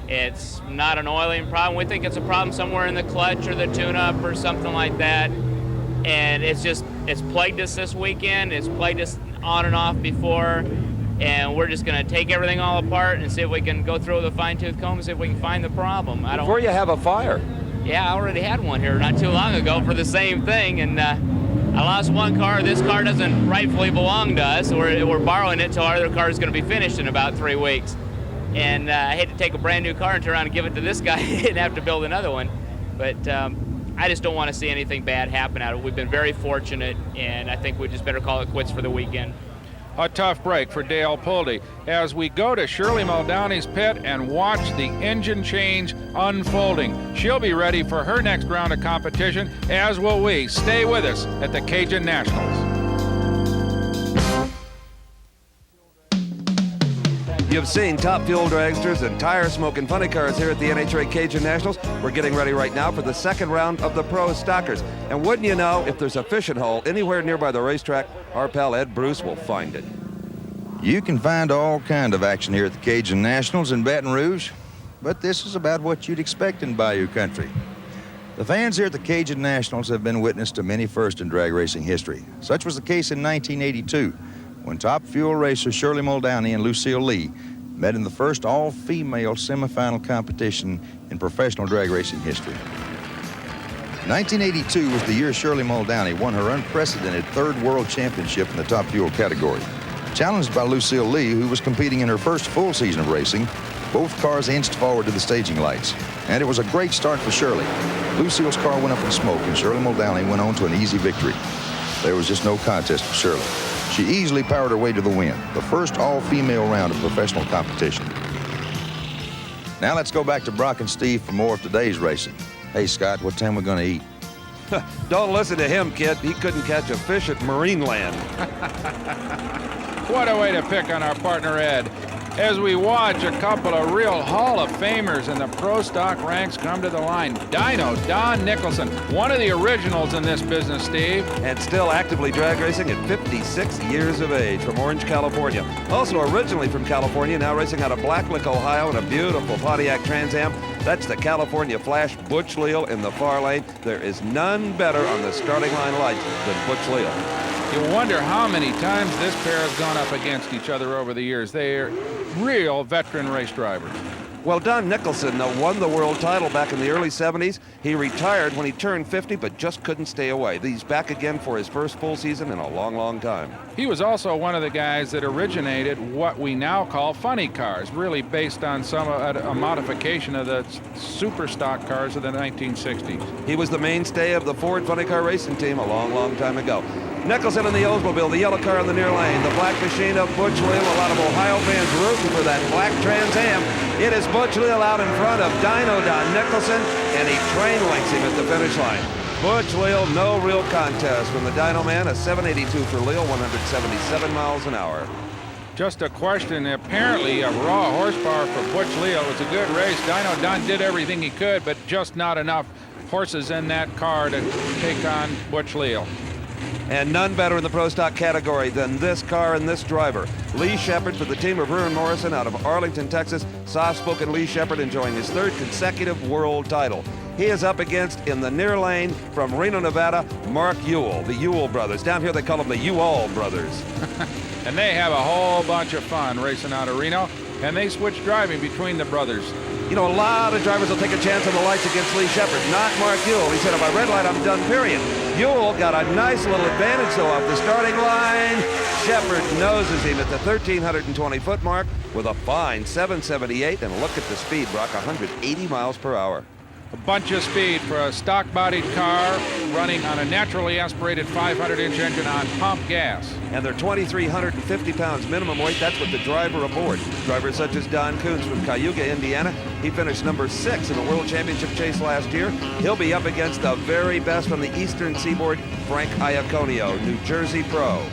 It's not an oiling problem. We think it's a problem somewhere in the clutch or the tune-up or something like that. And it's plagued us this weekend. It's plagued us on and off before. And we're just going to take everything all apart and see if we can go through with a fine-tooth comb and see if we can find the problem. Before you have a fire. Yeah, I already had one here not too long ago for the same thing. And I lost one car. This car doesn't rightfully belong to us. We're borrowing it till our other car is going to be finished in about 3 weeks. And I hate to take a brand new car and turn around and give it to this guy and have to build another one. But I just don't want to see anything bad happen out of it. We've been very fortunate, and I think we just better call it quits for the weekend. A tough break for Dale Pulte as we go to Shirley Muldowney's pit and watch the engine change unfolding. She'll be ready for her next round of competition, as will we. Stay with us at the Cajun Nationals. You've seen top fuel dragsters and tire-smoking funny cars here at the NHRA Cajun Nationals. We're getting ready right now for the second round of the Pro Stockers. And wouldn't you know, if there's a fishing hole anywhere nearby the racetrack, our pal Ed Bruce will find it. You can find all kind of action here at the Cajun Nationals in Baton Rouge, but this is about what you'd expect in Bayou Country. The fans here at the Cajun Nationals have been witness to many firsts in drag racing history. Such was the case in 1982, when top fuel racers Shirley Muldowney and Lucille Lee met in the first all-female semifinal competition in professional drag racing history. 1982 was the year Shirley Muldowney won her unprecedented third world championship in the top fuel category. Challenged by Lucille Lee, who was competing in her first full season of racing, both cars inched forward to the staging lights. And it was a great start for Shirley. Lucille's car went up in smoke, and Shirley Muldowney went on to an easy victory. There was just no contest for Shirley. She easily powered her way to the win, the first all-female round of professional competition. Now let's go back to Brock and Steve for more of today's racing. Hey, Scott, what time are we going to eat? Don't listen to him, kid. He couldn't catch a fish at Marine Land. What a way to pick on our partner Ed. As we watch a couple of real Hall of Famers in the Pro Stock ranks come to the line. Dino Don Nicholson, one of the originals in this business, Steve. And still actively drag racing at 56 years of age from Orange, California. Also originally from California, now racing out of Blacklick, Ohio in a beautiful Pontiac Trans Am. That's the California Flash, Butch Leal in the far lane. There is none better on the starting line lights than Butch Leal. You wonder how many times this pair has gone up against each other over the years. They're real veteran race drivers. Well, Don Nicholson won the world title back in the early 70s. He retired when he turned 50, but just couldn't stay away. He's back again for his first full season in a long, long time. He was also one of the guys that originated what we now call funny cars, really based on a modification of the super stock cars of the 1960s. He was the mainstay of the Ford funny car racing team a long, long time ago. Nicholson in the Oldsmobile, the yellow car in the near lane, the black machine of Butch Leal. A lot of Ohio fans rooting for that black Trans Am. It is Butch Leal out in front of Dino Don Nicholson, and he train links him at the finish line. Butch Leal, no real contest from the Dino Man, a 782 for Leal, 177 miles an hour. Just a question, apparently of raw horsepower for Butch Leal. It was a good race. Dino Don did everything he could, but just not enough horses in that car to take on Butch Leal. And none better in the Pro Stock category than this car and this driver. Lee Shepard for the team of Ruin Morrison out of Arlington, Texas. Soft-spoken Lee Shepard enjoying his third consecutive world title. He is up against, in the near lane, from Reno, Nevada, Mark Ewell, the Ewell brothers. Down here they call them the Ewell brothers. And they have a whole bunch of fun racing out of Reno, and they switch driving between the brothers. You know, a lot of drivers will take a chance on the lights against Lee Shepard, not Mark Ewell. He said, if I red light, I'm done, period. Ewell got a nice little advantage, though, off the starting line. Shepard noses him at the 1,320-foot mark with a fine 778, and look at the speed, Brock, 180 miles per hour. A bunch of speed for a stock-bodied car running on a naturally aspirated 500-inch engine on pump gas. And they're 2,350 pounds minimum weight. That's with the driver aboard. Drivers such as Don Coons from Cayuga, Indiana. He finished number 6 in the World Championship chase last year. He'll be up against the very best from the Eastern Seaboard, Frank Iaconio, New Jersey pro.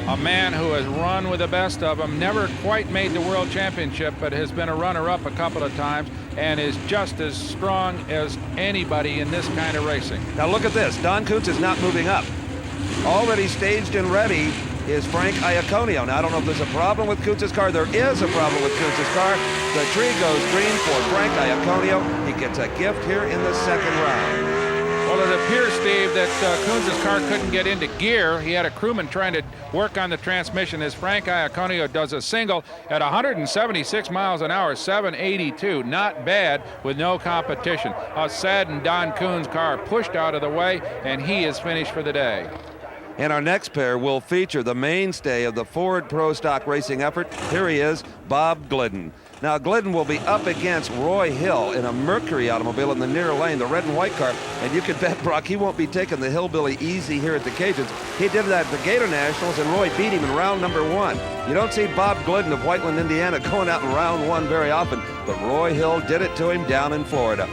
A man who has run with the best of them, never quite made the World Championship, but has been a runner-up a couple of times and is just as strong as anybody in this kind of racing. Now look at this. Don Coons is not moving up. Already staged and ready is Frank Iaconio. Now, I don't know if there's a problem with Coons' car. There is a problem with Coons' car. The tree goes green for Frank Iaconio. He gets a gift here in the second round. Well, it appears, Steve, that Coons' car couldn't get into gear. He had a crewman trying to work on the transmission as Frank Iaconio does a single at 176 miles an hour, 782. Not bad with no competition. A saddened Don Coons' car pushed out of the way, and he is finished for the day. And our next pair will feature the mainstay of the Ford Pro Stock racing effort. Here he is, Bob Glidden. Now, Glidden will be up against Roy Hill in a Mercury automobile in the near lane, the red and white car. And you can bet, Brock, he won't be taking the hillbilly easy here at the Cajuns. He did that at the Gator Nationals, and Roy beat him in round number 1. You don't see Bob Glidden of Whiteland, Indiana, going out in round 1 very often, but Roy Hill did it to him down in Florida.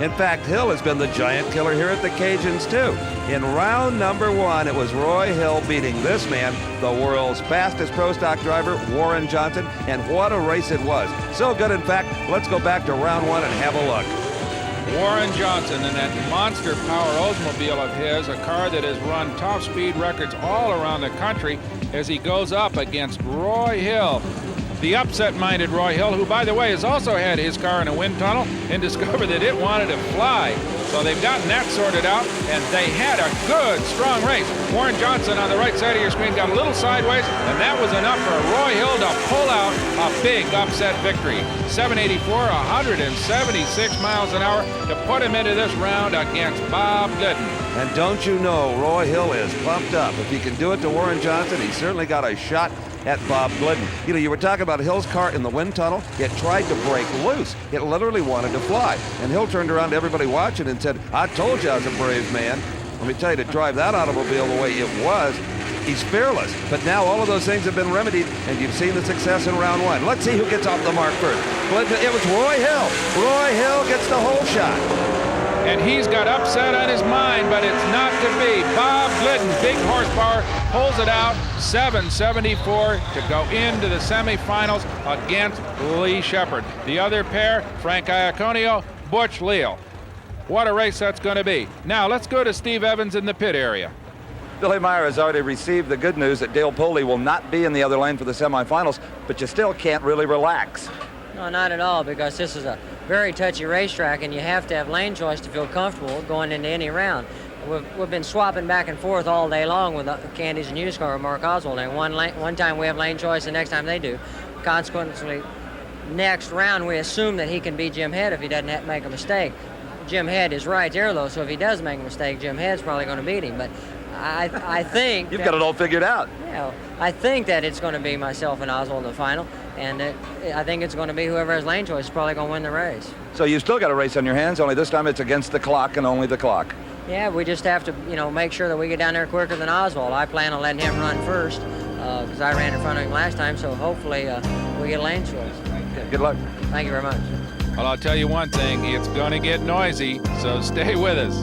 In fact, Hill has been the giant killer here at the Cajuns, too. In round number 1, it was Roy Hill beating this man, the world's fastest pro stock driver, Warren Johnson, and what a race it was. So good, in fact, let's go back to round 1 and have a look. Warren Johnson in that monster power Oldsmobile of his, a car that has run top speed records all around the country as he goes up against Roy Hill. The upset-minded Roy Hill, who, by the way, has also had his car in a wind tunnel and discovered that it wanted to fly. So they've gotten that sorted out, and they had a good, strong race. Warren Johnson on the right side of your screen got a little sideways, and that was enough for Roy Hill to pull out a big upset victory. 784, 176 miles an hour to put him into this round against Bob Glidden. And don't you know, Roy Hill is pumped up. If he can do it to Warren Johnson, he's certainly got a shot at Bob Glidden. You know, you were talking about Hill's car in the wind tunnel. It tried to break loose. It literally wanted to fly. And Hill turned around to everybody watching and said, I told you I was a brave man. Let me tell you, to drive that automobile the way it was, he's fearless. But now all of those things have been remedied, and you've seen the success in round 1. Let's see who gets off the mark first. Glidden, it was Roy Hill. Roy Hill gets the whole shot. And he's got upset on his mind, but it's not to be. Bob Glidden, big horsepower, pulls it out, 774 to go into the semifinals against Lee Shepard. The other pair, Frank Iaconio, Butch Leal. What a race that's going to be. Now, let's go to Steve Evans in the pit area. Billy Meyer has already received the good news that Dale Poley will not be in the other lane for the semifinals, but you still can't really relax. No, not at all, because this is a very touchy racetrack, and you have to have lane choice to feel comfortable going into any round. We've been swapping back and forth all day long with Candy's and used car with Mark Oswald, and one time we have lane choice, the next time they do. Consequently, next round we assume that he can beat Jim Head if he doesn't make a mistake. Jim Head is right there, though, so if he does make a mistake, Jim Head's probably going to beat him. But I think... You've got it all figured out. Yeah, I think that it's going to be myself and Oswald in the final, and I think it's going to be whoever has lane choice is probably going to win the race. So you've still got a race on your hands, only this time it's against the clock and only the clock. Yeah, we just have to, make sure that we get down there quicker than Oswald. I plan on letting him run first because I ran in front of him last time, so hopefully we get lane choice. Okay, good luck. Thank you very much. Well, I'll tell you one thing, it's going to get noisy, so stay with us.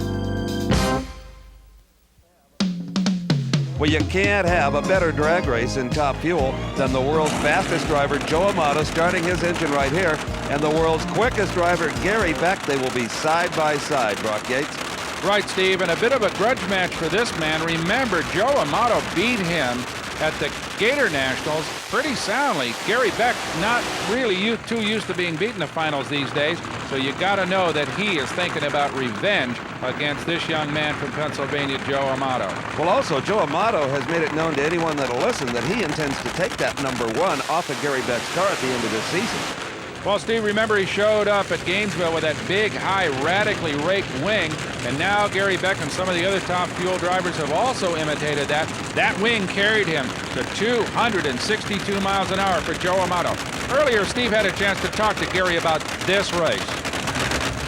Well, you can't have a better drag race in Top Fuel than the world's fastest driver, Joe Amato, starting his engine right here, and the world's quickest driver, Gary Beck. They will be side by side, Brock Yates. Right, Steve, and a bit of a grudge match for this man. Remember, Joe Amato beat him at the Gator Nationals pretty soundly. Gary Beck not really too used to being beaten in the finals these days, so you got to know that he is thinking about revenge against this young man from Pennsylvania, Joe Amato. Well, also, Joe Amato has made it known to anyone that'll listen that he intends to take that number 1 off of Gary Beck's car at the end of this season. Well, Steve, remember he showed up at Gainesville with that big, high, radically raked wing, and now Gary Beck and some of the other Top Fuel drivers have also imitated that. That wing carried him to 262 miles an hour for Joe Amato. Earlier, Steve had a chance to talk to Gary about this race.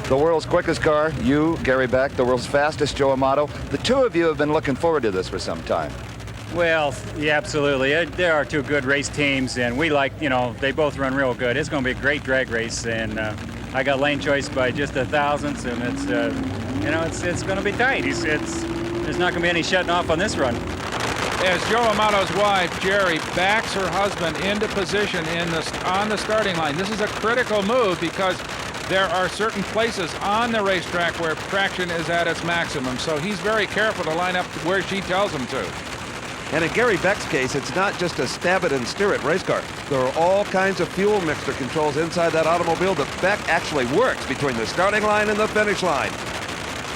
The world's quickest car, you, Gary Beck, the world's fastest, Joe Amato. The two of you have been looking forward to this for some time. Well, yeah, absolutely. There are two good race teams, and we like, they both run real good. It's going to be a great drag race, and I got lane choice by just a thousandth, and it's going to be tight. There's not going to be any shutting off on this run. As Joe Amato's wife, Jerry, backs her husband into position on the starting line. This is a critical move because there are certain places on the racetrack where traction is at its maximum, so he's very careful to line up where she tells him to. And in Gary Beck's case, it's not just a stab it and steer it race car. There are all kinds of fuel mixture controls inside that automobile that Beck actually works between the starting line and the finish line.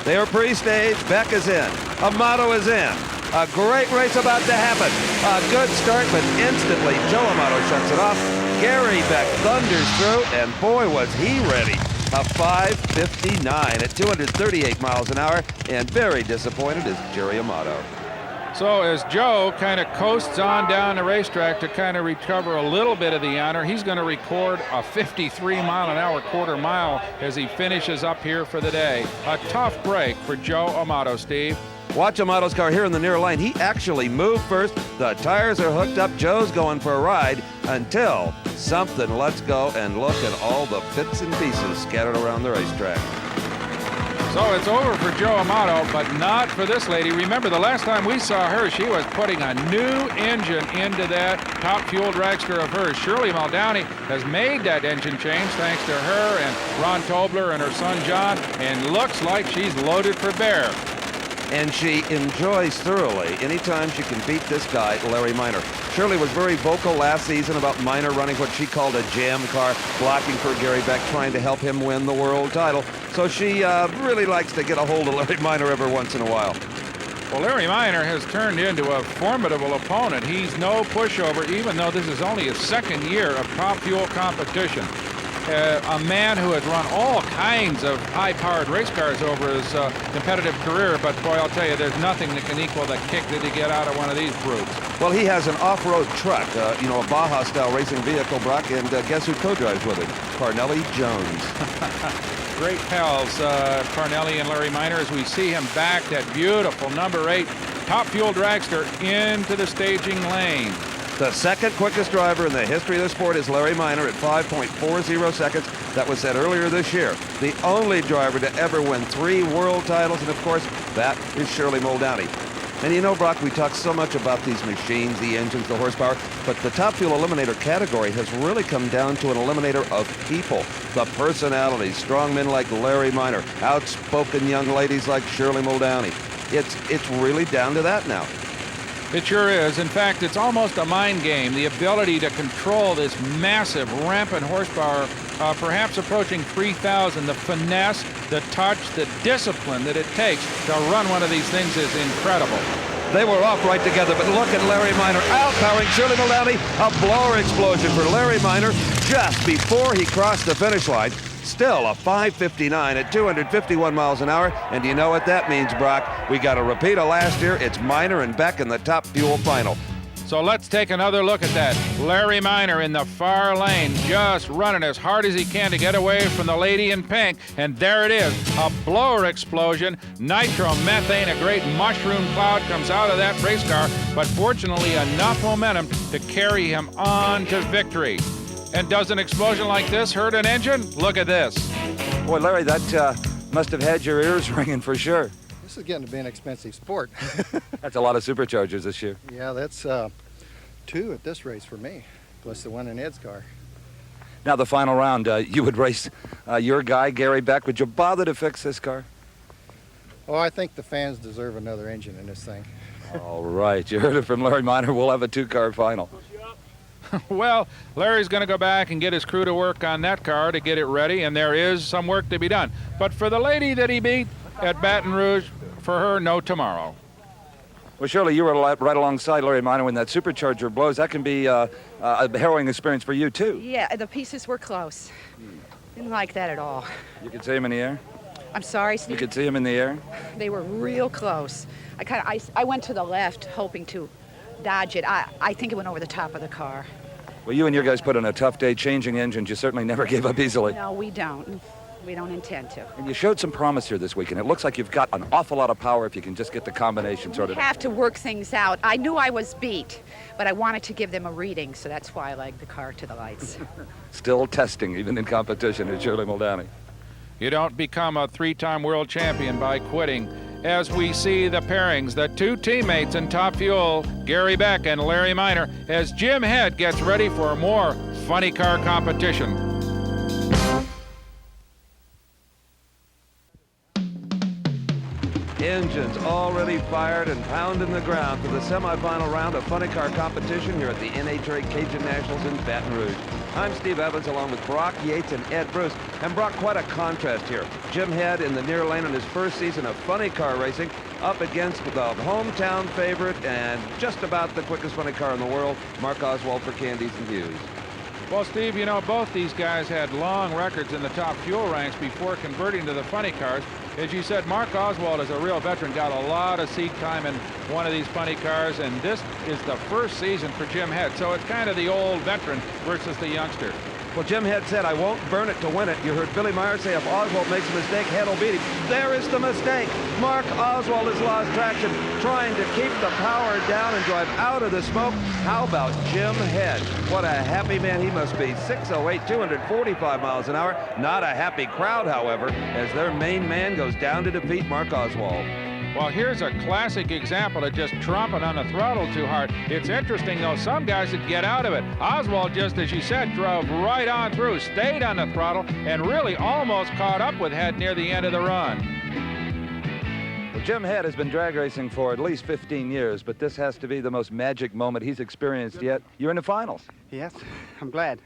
They are pre-staged. Beck is in. Amato is in. A great race about to happen. A good start, but instantly Joe Amato shuts it off. Gary Beck thunders through, and boy, was he ready. A 5:59 at 238 miles an hour, and very disappointed is Jerry Amato. So as Joe kind of coasts on down the racetrack to kind of recover a little bit of the honor, he's going to record a 53-mile-an-hour quarter mile as he finishes up here for the day. A tough break for Joe Amato, Steve. Watch Amato's car here in the near lane. He actually moved first. The tires are hooked up. Joe's going for a ride until something lets go, and look at all the bits and pieces scattered around the racetrack. So it's over for Joe Amato, but not for this lady. Remember, the last time we saw her, she was putting a new engine into that top fuel dragster of hers. Shirley Muldowney has made that engine change thanks to her and Ron Tobler and her son John, and looks like she's loaded for bear. And she enjoys thoroughly anytime she can beat this guy, Larry Minor. Shirley was very vocal last season about Minor running what she called a jam car, blocking for Gary Beck, trying to help him win the world title. So she really likes to get a hold of Larry Minor every once in a while. Well, Larry Minor has turned into a formidable opponent. He's no pushover, even though this is only his second year of top fuel competition. A man who has run all kinds of high-powered race cars over his competitive career, but boy, I'll tell you, there's nothing that can equal the kick that he get out of one of these brutes. Well, he has an off-road truck, a Baja-style racing vehicle, Brock, and guess who co-drives with him? Parnelli Jones. Great pals, Parnelli and Larry Minor, as we see him back that beautiful number 8 top fuel dragster into the staging lane. The second quickest driver in the history of the sport is Larry Minor at 5.40 seconds. That was said earlier this year. The only driver to ever win 3 world titles, and of course, that is Shirley Muldowney. And you know, Brock, we talk so much about these machines, the engines, the horsepower, but the top fuel eliminator category has really come down to an eliminator of people. The personalities, strong men like Larry Minor, outspoken young ladies like Shirley Muldowney. It's really down to that now. It sure is. In fact, it's almost a mind game, the ability to control this massive, rampant horsepower, perhaps approaching 3,000. The finesse, the touch, the discipline that it takes to run one of these things is incredible. They were off right together, but look at Larry Minor outpowering Shirley Muldowney. A blower explosion for Larry Minor just before he crossed the finish line. Still a 5:59 at 251 miles an hour. And you know what that means, Brock? We got a repeat of last year. It's Minor and Beck in the top fuel final. So let's take another look at that. Larry Minor in the far lane, just running as hard as he can to get away from the lady in pink. And there it is, a blower explosion. Nitromethane, a great mushroom cloud comes out of that race car, but fortunately enough momentum to carry him on to victory. And does an explosion like this hurt an engine? Look at this. Boy, Larry, that must have had your ears ringing for sure. This is getting to be an expensive sport. That's a lot of superchargers this year. Yeah, that's 2 at this race for me, plus the one in Ed's car. Now, the final round, you would race your guy, Gary Beck. Would you bother to fix this car? Oh, I think the fans deserve another engine in this thing. All right, you heard it from Larry Minor. We'll have a 2-car final. Well, Larry's going to go back and get his crew to work on that car to get it ready, and there is some work to be done. But for the lady that he beat at Baton Rouge, for her, no tomorrow. Well, Shirley, you were right alongside Larry Minor when that supercharger blows. That can be a harrowing experience for you, too. Yeah, the pieces were close. Didn't like that at all. You could see him in the air? I'm sorry, Steve. You could see him in the air? They were real close. I went to the left hoping to dodge it. I think it went over the top of the car. Well, you and your guys put in a tough day changing engines. You certainly never gave up easily. No, we don't. We don't intend to. And you showed some promise here this weekend. It looks like you've got an awful lot of power if you can just get the combination sorted. We have to work things out. I knew I was beat, but I wanted to give them a reading, so that's why I legged the car to the lights. Still testing, even in competition, at Shirley Muldowney. You don't become a three-time world champion by quitting. As we see the pairings, the two teammates in Top Fuel, Gary Beck and Larry Minor, as Jim Head gets ready for more funny car competition. Engines already fired and pounding the ground for the semifinal round of funny car competition here at the NHRA Cajun Nationals in Baton Rouge. I'm Steve Evans along with Brock Yates and Ed Bruce. And Brock, quite a contrast here. Jim Head in the near lane in his first season of funny car racing up against the hometown favorite and just about the quickest funny car in the world, Mark Oswald for Candies and Hughes. Well, Steve, you know, both these guys had long records in the Top Fuel ranks before converting to the funny cars. As you said, Mark Oswald is a real veteran, got a lot of seat time in one of these funny cars, and this is the first season for Jim Head. So it's kind of the old veteran versus the youngster. Well, Jim Head said, I won't burn it to win it. You heard Billy Meyer say if Oswald makes a mistake, Head will beat him. There is the mistake. Mark Oswald has lost traction, trying to keep the power down and drive out of the smoke. How about Jim Head? What a happy man he must be. 608, 245 miles an hour. Not a happy crowd, however, as their main man goes down to defeat Mark Oswald. Well, here's a classic example of just tromping on the throttle too hard. It's interesting, though, some guys would get out of it. Oswald, just as you said, drove right on through, stayed on the throttle, and really almost caught up with Head near the end of the run. Well, Jim Head has been drag racing for at least 15 years, but this has to be the most magic moment he's experienced yet. You're in the finals. Yes, I'm glad.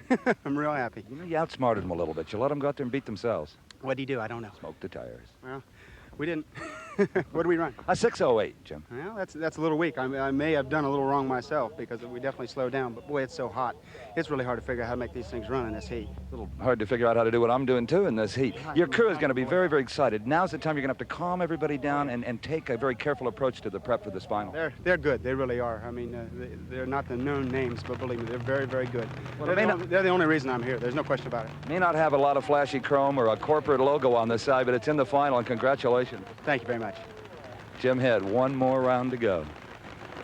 I'm real happy. You know, you outsmarted them a little bit. You let them go out there and beat themselves. What'd he do? I don't know. Smoke the tires. Well, we didn't. What did we run? A 608, Jim. Well, that's a little weak. I may have done a little wrong myself because we definitely slowed down. But boy, it's so hot. It's really hard to figure out how to make these things run in this heat. A little hard to figure out how to do what I'm doing too in this heat. Your crew is going to be very, very excited. Now's the time you're going to have to calm everybody down and take a very careful approach to the prep for this final. They're good. They really are. I mean, they're not the known names, but believe me, they're very, very good. Well, they're the only reason I'm here. There's no question about it. May not have a lot of flashy chrome or a corporate logo on the side, but it's in the final, and congratulations. Thank you very much. Jim Head, one more round to go.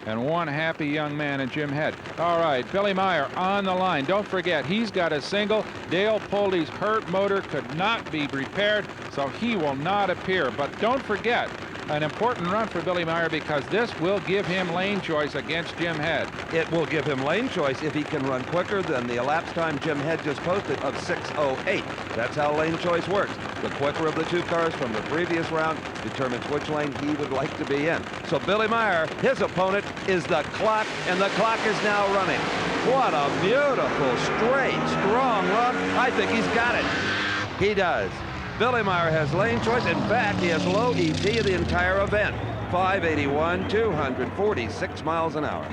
And one happy young man in Jim Head. All right, Billy Meyer on the line. Don't forget, he's got a single. Dale Poldy's hurt motor could not be repaired, so he will not appear. But don't forget, an important run for Billy Meyer because this will give him lane choice against Jim Head. It will give him lane choice if he can run quicker than the elapsed time Jim Head just posted of 6:08. That's how lane choice works. The quicker of the two cars from the previous round determines which lane he would like to be in. So Billy Meyer, his opponent, is the clock, and the clock is now running. What a beautiful, straight, strong run. I think he's got it. He does. Billy Meyer has lane choice. In fact, he has low ET of the entire event. 581, 246 miles an hour.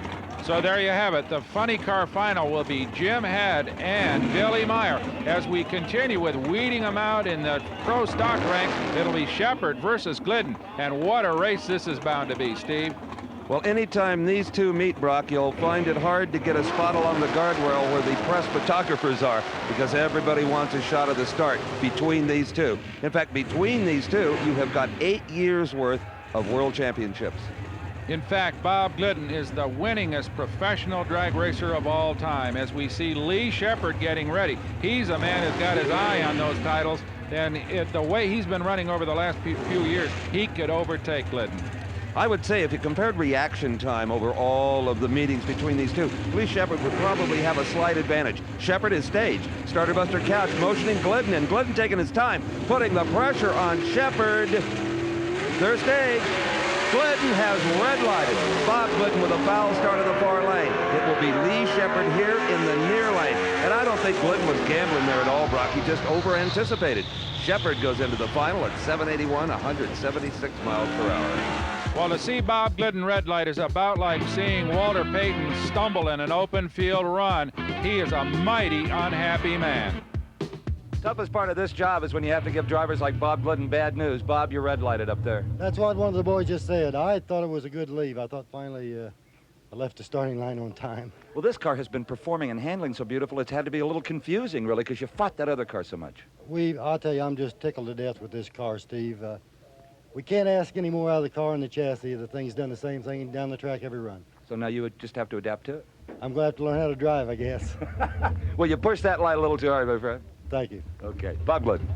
So there you have it. The funny car final will be Jim Head and Billy Meyer. As we continue with weeding them out in the pro stock ranks, it'll be Shepard versus Glidden. And what a race this is bound to be, Steve. Well, anytime these two meet, Brock, you'll find it hard to get a spot along the guardrail where the press photographers are because everybody wants a shot of the start between these two. In fact, between these two, you have got 8 years worth of world championships. In fact, Bob Glidden is the winningest professional drag racer of all time. As we see Lee Shepard getting ready, he's a man who's got his eye on those titles, and the way he's been running over the last few years, he could overtake Glidden. I would say if you compared reaction time over all of the meetings between these two, Lee Shepard would probably have a slight advantage. Shepard is staged. Starter Buster Couch motioning Glidden, and Glidden taking his time, putting the pressure on Shepard. They're staged. Glidden has red lighted. Bob Glidden with a foul start of the far lane. It will be Lee Shepard here in the near lane. And I don't think Glidden was gambling there at all, Brock. He just over-anticipated. Shepard goes into the final at 781, 176 miles per hour. Well, to see Bob Glidden red light is about like seeing Walter Payton stumble in an open field run. He is a mighty unhappy man. Toughest part of this job is when you have to give drivers like Bob Glidden bad news. Bob, you're red lighted up there. That's what one of the boys just said. I thought it was a good leave. I thought finally I left the starting line on time. Well, this car has been performing and handling so beautiful, it's had to be a little confusing, really, because you fought that other car so much. I'll tell you, I'm just tickled to death with this car, Steve. We can't ask any more out of the car and the chassis. The thing's done the same thing down the track every run. So now you would just have to adapt to it? I'm glad to learn how to drive, I guess. Well, you pushed that line a little too hard, my friend. Thank you. Okay. Bob Glidden.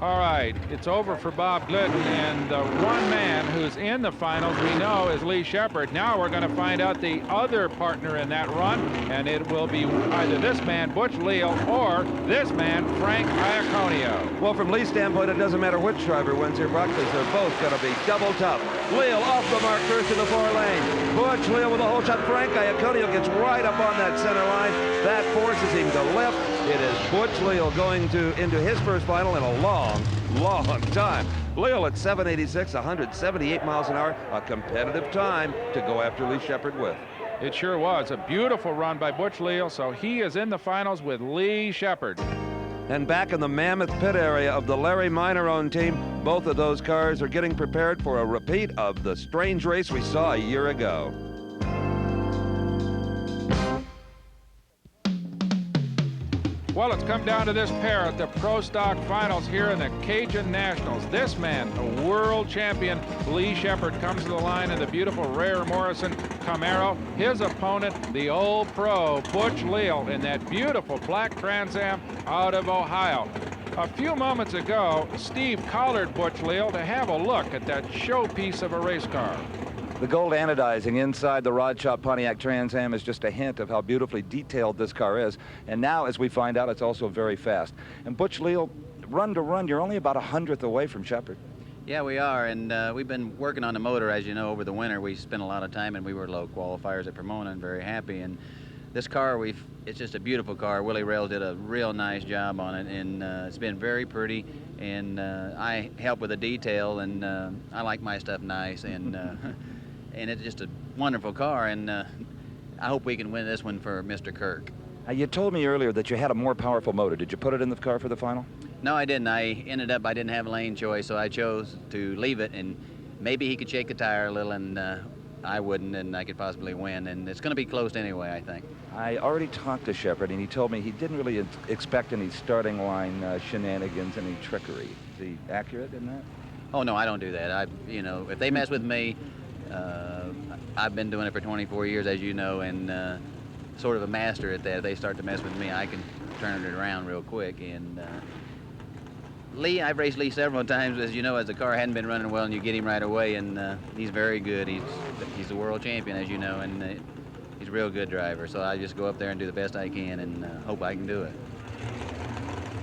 All right, it's over for Bob Glidden, and the one man who's in the finals we know is Lee Shepard. Now we're going to find out the other partner in that run, and it will be either this man, Butch Leal, or this man, Frank Iaconio. Well, from Lee's standpoint, it doesn't matter which driver wins here, Brock, because they're both going to be double tough. Leal off the mark first in the 4 lane. Butch Leal with a whole shot. Frank Iaconio gets right up on that center line. That forces him to lift. It is Butch Leal going into his first final in a long time. Leal at 786, 178 miles an hour, a competitive time to go after Lee Shepard with. It sure was. A beautiful run by Butch Leal, so he is in the finals with Lee Shepard. And back in the Mammoth pit area of the Larry Minor-owned team, both of those cars are getting prepared for a repeat of the strange race we saw a year ago. Well, it's come down to this pair at the Pro Stock Finals here in the Cajun Nationals. This man, the world champion, Lee Shepard, comes to the line in the beautiful Rare Morrison Camaro. His opponent, the old pro, Butch Leal, in that beautiful black Trans Am out of Ohio. A few moments ago, Steve collared Butch Leal to have a look at that showpiece of a race car. The gold anodizing inside the Rod Shop Pontiac Trans Am is just a hint of how beautifully detailed this car is. And now, as we find out, it's also very fast. And Butch Leal, run to run, you're only about 100th away from Shepard. Yeah, we are, and we've been working on the motor, as you know, over the winter. We spent a lot of time, and we were low qualifiers at Pomona and very happy. And this car, it's just a beautiful car. Willie Rails did a real nice job on it, and it's been very pretty. And I help with the detail, and I like my stuff nice, and and it's just a wonderful car, and I hope we can win this one for Mr. Kirk. You told me earlier that you had a more powerful motor. Did you put it in the car for the final? No, I didn't. I didn't have a lane choice, so I chose to leave it, and maybe he could shake the tire a little, and I wouldn't, and I could possibly win. And it's going to be close anyway, I think. I already talked to Shepard, and he told me he didn't really expect any starting line shenanigans, any trickery. Is he accurate in that? Oh, no, I don't do that. If they mess with me, I've been doing it for 24 years, as you know, and sort of a master at that. If they start to mess with me, I can turn it around real quick. And Lee, I've raced Lee several times, as you know, as the car hadn't been running well, and you get him right away, and he's very good. He's the world champion, as you know, and he's a real good driver. So I just go up there and do the best I can, and hope I can do it.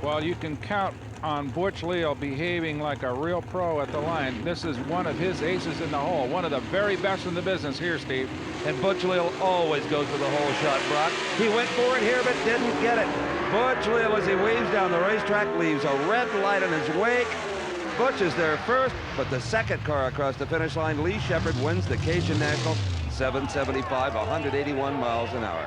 Well, you can count on Butch Leal behaving like a real pro at the line. This is one of his aces in the hole, one of the very best in the business here, Steve. And Butch Leal always goes for the hole shot, Brock. He went for it here, but didn't get it. Butch Leal, as he weaves down the racetrack, leaves a red light in his wake. Butch is there first, but the second car across the finish line, Lee Shepard, wins the Cajun Nationals, 775, 181 miles an hour.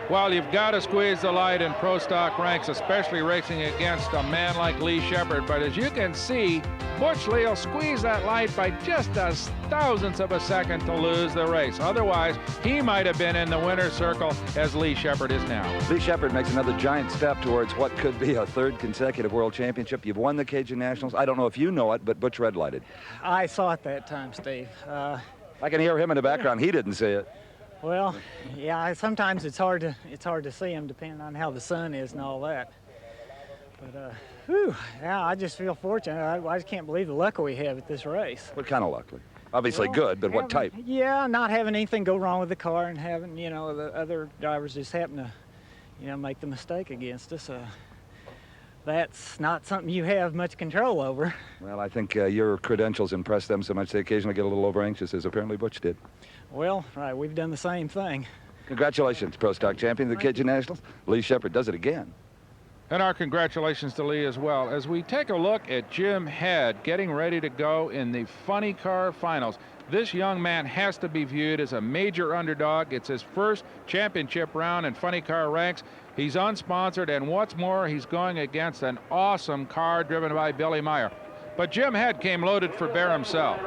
Well, you've got to squeeze the light in pro stock ranks, especially racing against a man like Lee Shepard. But as you can see, Butch Leal squeezed that light by just a thousandth of a second to lose the race. Otherwise, he might have been in the winner's circle as Lee Shepard is now. Lee Shepard makes another giant step towards what could be a third consecutive world championship. You've won the Cajun Nationals. I don't know if you know it, but Butch red-lighted. I saw it that time, Steve. I can hear him in the background. He didn't see it. Well, yeah, sometimes it's hard to see him depending on how the sun is and all that. But, yeah, I just feel fortunate. I just can't believe the luck we have at this race. What kind of luck? Obviously good, but what type? Yeah, not having anything go wrong with the car and having, the other drivers just happen to, make the mistake against us. That's not something you have much control over. Well, I think your credentials impress them so much they occasionally get a little over-anxious, as apparently Butch did. Well, right, we've done the same thing. Congratulations, Pro Stock champion of the Cajun Nationals. Lee Shepard does it again. And our congratulations to Lee as well. As we take a look at Jim Head getting ready to go in the funny car finals. This young man has to be viewed as a major underdog. It's his first championship round in funny car ranks. He's unsponsored, and what's more, he's going against an awesome car driven by Billy Meyer. But Jim Head came loaded for bear himself.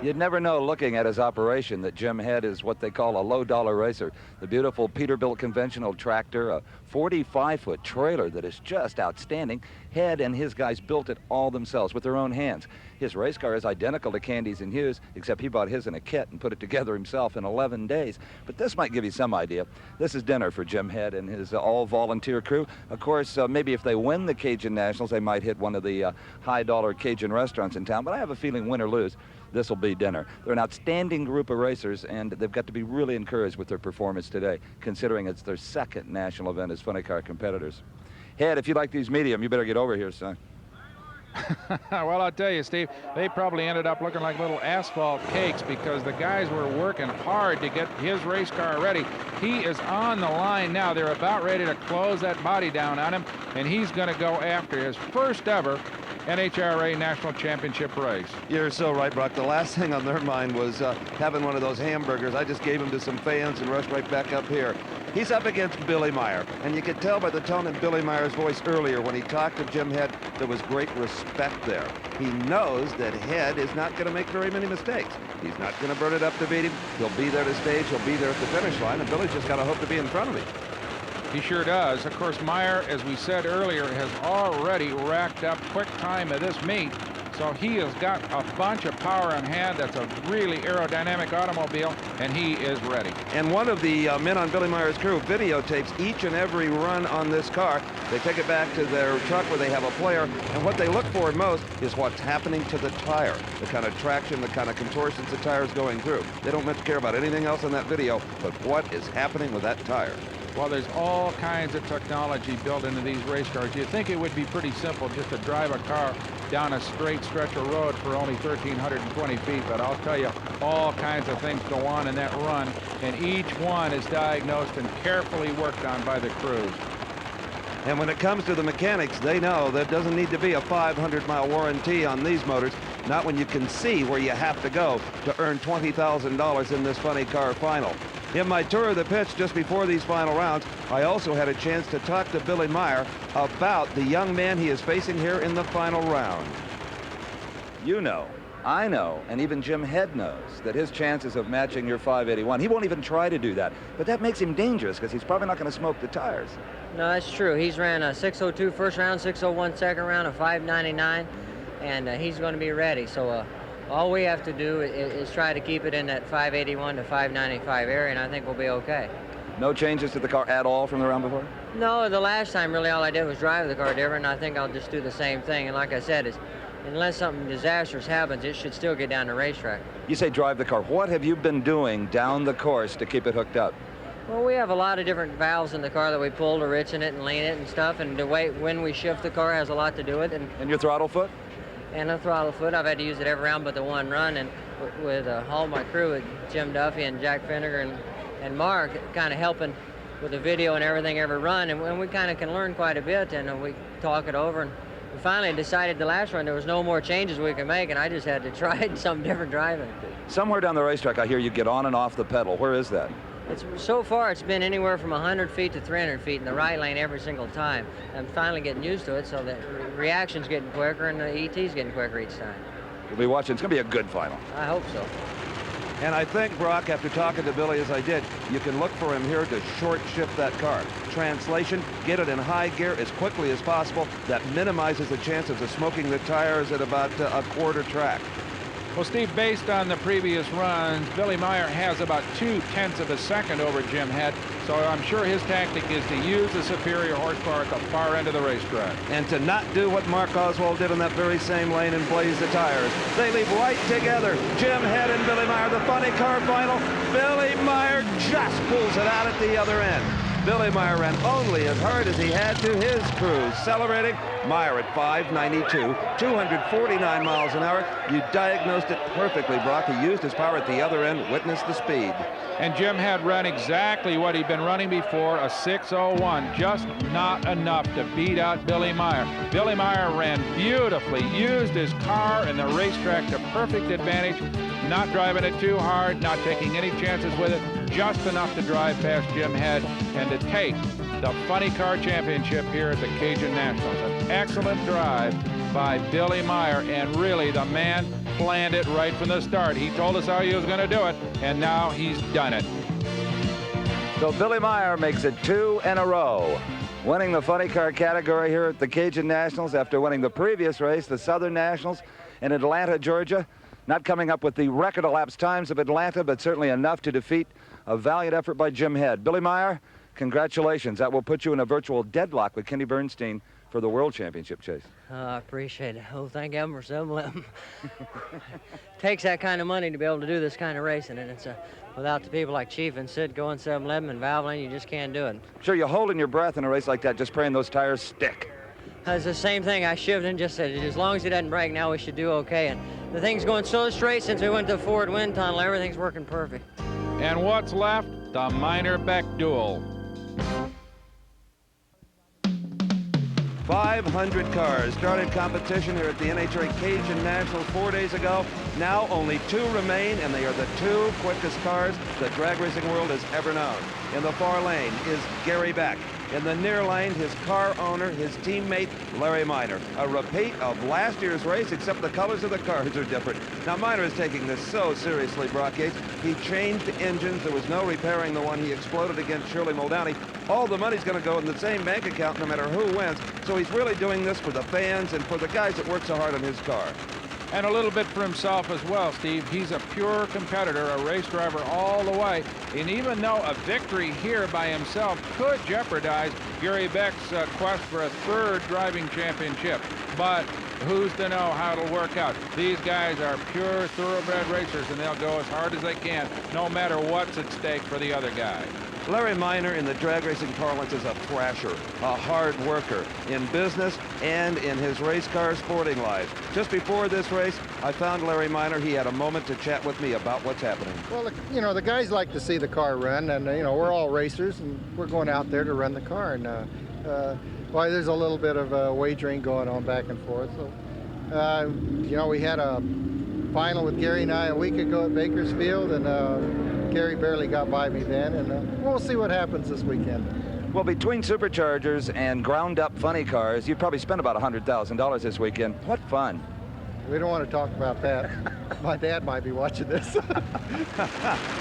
You'd never know looking at his operation that Jim Head is what they call a low-dollar racer. The beautiful Peterbilt conventional tractor, a 45-foot trailer that is just outstanding. Head and his guys built it all themselves with their own hands. His race car is identical to Candy's and Hughes, except he bought his in a kit and put it together himself in 11 days. But this might give you some idea. This is dinner for Jim Head and his all-volunteer crew. Of course, maybe if they win the Cajun Nationals, they might hit one of the high-dollar Cajun restaurants in town. But I have a feeling, win or lose, this will be dinner. They're an outstanding group of racers, and they've got to be really encouraged with their performance today, considering it's their second national event as funny car competitors. Head, if you like these medium, you better get over here, son. Well, I'll tell you, Steve, they probably ended up looking like little asphalt cakes because the guys were working hard to get his race car ready. He is on the line now. They're about ready to close that body down on him, and he's going to go after his first ever NHRA National Championship race. You're so right, Brock. The last thing on their mind was having one of those hamburgers. I just gave them to some fans and rushed right back up here. He's up against Billy Meyer, and you could tell by the tone in Billy Meyer's voice earlier when he talked to Jim Head, there was great respect there. He knows that Head is not going to make very many mistakes. He's not going to burn it up to beat him. He'll be there to stage. He'll be there at the finish line, and Billy's just got to hope to be in front of him. He sure does. Of course, Meyer, as we said earlier, has already racked up quick time of this meet. So he has got a bunch of power in hand. That's a really aerodynamic automobile, and he is ready. And one of the men on Billy Meyer's crew videotapes each and every run on this car. They take it back to their truck where they have a player, and what they look for most is what's happening to the tire, the kind of traction, the kind of contortions the tire's going through. They don't much care about anything else in that video, but what is happening with that tire. Well, there's all kinds of technology built into these race cars. You'd think it would be pretty simple just to drive a car down a straight stretch of road for only 1,320 feet, but I'll tell you, all kinds of things go on in that run, and each one is diagnosed and carefully worked on by the crews. And when it comes to the mechanics, they know there doesn't need to be a 500-mile warranty on these motors, not when you can see where you have to go to earn $20,000 in this funny car final. In my tour of the pits just before these final rounds, I also had a chance to talk to Billy Meyer about the young man he is facing here in the final round. You know, I know, and even Jim Head knows that his chances of matching your 581, he won't even try to do that. But that makes him dangerous because he's probably not going to smoke the tires. No, that's true. He's ran a 602 first round, 601 second round, a 599, and he's going to be ready. So all we have to do is try to keep it in that 581 to 595 area, and I think we'll be okay. No changes to the car at all from the round before? No, the last time really all I did was drive the car different, and I think I'll just do the same thing. And like I said, unless something disastrous happens, it should still get down the racetrack. You say drive the car. What have you been doing down the course to keep it hooked up? Well, we have a lot of different valves in the car that we pull to richen it and lean it and stuff, and the way when we shift the car has a lot to do with it. And your throttle foot? And a throttle foot. I've had to use it every round but the one run, and with all my crew, with Jim Duffy and Jack Finnegar and Mark, kind of helping with the video and everything every run, and we kind of can learn quite a bit, and we talk it over, and we finally decided the last run there was no more changes we could make, and I just had to try something different driving. Somewhere down the racetrack, I hear you get on and off the pedal. Where is that? So far, it's been anywhere from 100 feet to 300 feet in the right lane every single time. I'm finally getting used to it, so the reaction's getting quicker and the ET's getting quicker each time. We'll be watching. It's going to be a good final. I hope so. And I think, Brock, after talking to Billy as I did, you can look for him here to short shift that car. Translation, get it in high gear as quickly as possible. That minimizes the chances of smoking the tires at about a quarter track. Well, Steve, based on the previous runs, Billy Meyer has about 0.2 of a second over Jim Head, so I'm sure his tactic is to use the superior horsepower at the far end of the racetrack. And to not do what Mark Oswald did in that very same lane and blaze the tires. They leave right together. Jim Head and Billy Meyer, the funny car final. Billy Meyer just pulls it out at the other end. Billy Meyer ran only as hard as he had to his crew, celebrating. Meyer at 592, 249 miles an hour. You diagnosed it perfectly, Brock. He used his power at the other end. Witness the speed. And Jim had run exactly what he'd been running before, a 601, just not enough to beat out Billy Meyer. Billy Meyer ran beautifully, used his car and the racetrack to perfect advantage, not driving it too hard, not taking any chances with it, just enough to drive past Jim Head and to take the Funny Car Championship here at the Cajun Nationals. An excellent drive by Billy Meyer, and really the man planned it right from the start. He told us how he was going to do it, and now he's done it. So Billy Meyer makes it 2 in a row, winning the funny car category here at the Cajun Nationals after winning the previous race, the Southern Nationals in Atlanta, Georgia. Not coming up with the record elapsed times of Atlanta, but certainly enough to defeat a valiant effort by Jim Head. Billy Meyer, congratulations. That will put you in a virtual deadlock with Kenny Bernstein for the World Championship chase. I appreciate it. Oh, thank heaven for 7-Eleven. Takes that kind of money to be able to do this kind of racing, and it's without the people like Chief and Sid going 7-Eleven and Valvoline, you just can't do it. Sure, you're holding your breath in a race like that, just praying those tires stick. It's the same thing. I shivved and just said, as long as he doesn't break, now we should do okay. And the thing's going so straight since we went to the forward wind tunnel, everything's working perfect. And what's left? The Minor-Beck duel. 500 cars started competition here at the NHRA Cajun Nationals 4 days ago. Now only 2 remain, and they are the 2 quickest cars the drag racing world has ever known. In the far lane is Gary Beck. In the near lane, his car owner, his teammate, Larry Minor. A repeat of last year's race, except the colors of the cars are different. Now, Minor is taking this so seriously, Brock Yates. He changed engines. There was no repairing the one he exploded against Shirley Muldowney. All the money's going to go in the same bank account no matter who wins. So he's really doing this for the fans and for the guys that work so hard on his car. And a little bit for himself as well, Steve. He's a pure competitor, a race driver all the way. And even though a victory here by himself could jeopardize Gary Beck's quest for a 3rd driving championship, but who's to know how it'll work out? These guys are pure thoroughbred racers, and they'll go as hard as they can, no matter what's at stake for the other guy. Larry Minor, in the drag racing parlance, is a thrasher, a hard worker in business and in his race car sporting life. Just before this race, I found Larry Minor. He had a moment to chat with me about what's happening. Well, you know, the guys like to see the car run, and, you know, we're all racers, and we're going out there to run the car. And, well, there's a little bit of wagering going on back and forth. So, you know, we had a final with Gary and I a week ago at Bakersfield, and Gary barely got by me then, and we'll see what happens this weekend. Well, between superchargers and ground-up funny cars, you've probably spent about $100,000 this weekend. What fun. We don't want to talk about that. My dad might be watching this.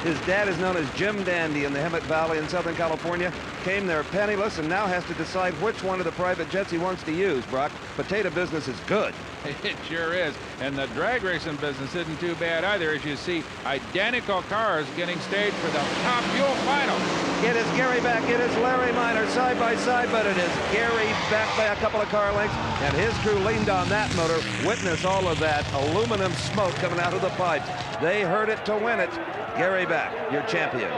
His dad is known as Jim Dandy in the Hemet Valley in Southern California. Came there penniless and now has to decide which one of the private jets he wants to use, Brock. Potato business is good. It sure is. And the drag racing business isn't too bad either, as you see identical cars getting staged for the Top Fuel final. It is Gary Beck, it is Larry Minor side by side, but it is Gary Beck by a couple of car lengths, and his crew leaned on that motor. Witness all of that aluminum smoke coming out of the pipes. They heard it to win it. Gary Beck, your champion.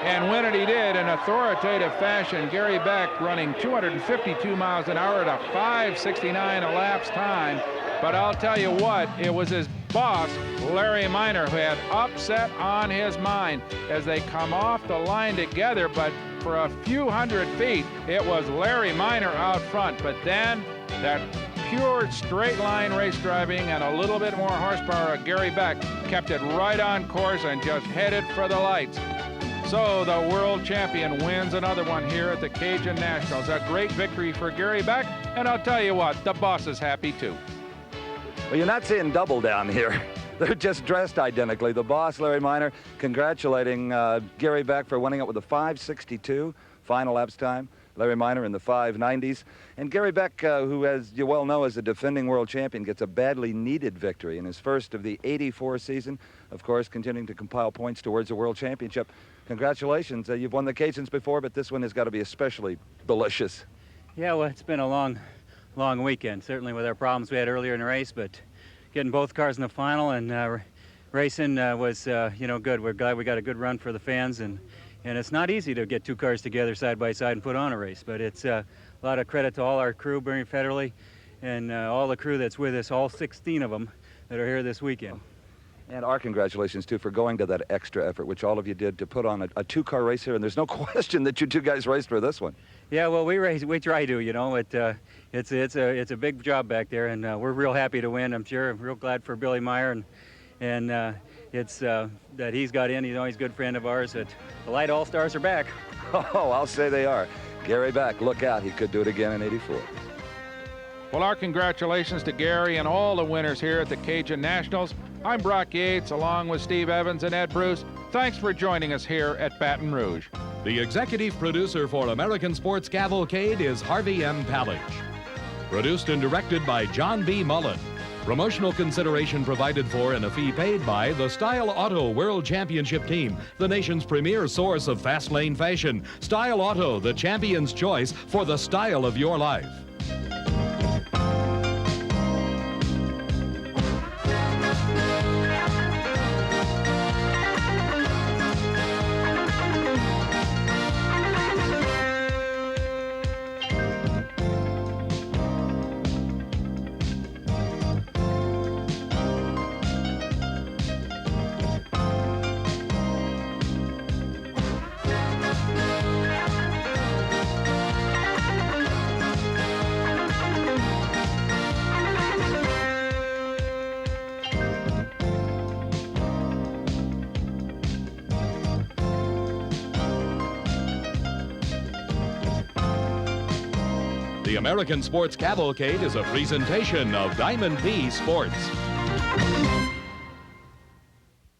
And win it he did in authoritative fashion. Gary Beck running 252 miles an hour at a 5:69 elapsed time. But I'll tell you what, it was his boss, Larry Minor, who had upset on his mind as they come off the line together. But for a few hundred feet, it was Larry Minor out front. But then that pure straight line race driving and a little bit more horsepower of Gary Beck kept it right on course and just headed for the lights. So the world champion wins another one here at the Cajun Nationals. A great victory for Gary Beck, and I'll tell you what, the boss is happy too. Well, you're not seeing double down here. They're just dressed identically. The boss, Larry Minor, congratulating Gary Beck for winning it with a 5:62 final laps time. Larry Minor in the 5:90s. And Gary Beck, who, as you well know, is a defending world champion, gets a badly needed victory in his first of the '84 season. Of course, continuing to compile points towards a world championship. Congratulations. You've won the Cajuns before, but this one has got to be especially delicious. Yeah, well, it's been a long weekend, certainly with our problems we had earlier in the race, but getting both cars in the final and racing was, you know, good. We're glad we got a good run for the fans, and it's not easy to get 2 cars together side by side and put on a race, but it's a lot of credit to all our crew, Bernie Federley, and all the crew that's with us, all 16 of them that are here this weekend. And our congratulations, too, for going to that extra effort, which all of you did to put on a 2-car race here. And there's no question that you 2 guys raced for this one. Yeah, well, we try to, you know. It's a big job back there, and we're real happy to win, I'm sure. I'm real glad for Billy Meyer, and it's that he's got in. You know, he's a good friend of ours. That the Light All-Stars are back. Oh, I'll say they are. Gary Beck, look out. He could do it again in '84. Well, our congratulations to Gary and all the winners here at the Cajun Nationals. I'm Brock Yates, along with Steve Evans and Ed Bruce. Thanks for joining us here at Baton Rouge. The executive producer for American Sports Cavalcade is Harvey M. Pallich. Produced and directed by John B. Mullen. Promotional consideration provided for and a fee paid by the Style Auto World Championship Team, the nation's premier source of fast lane fashion. Style Auto, the champion's choice for the style of your life. The American Sports Cavalcade is a presentation of Diamond P Sports.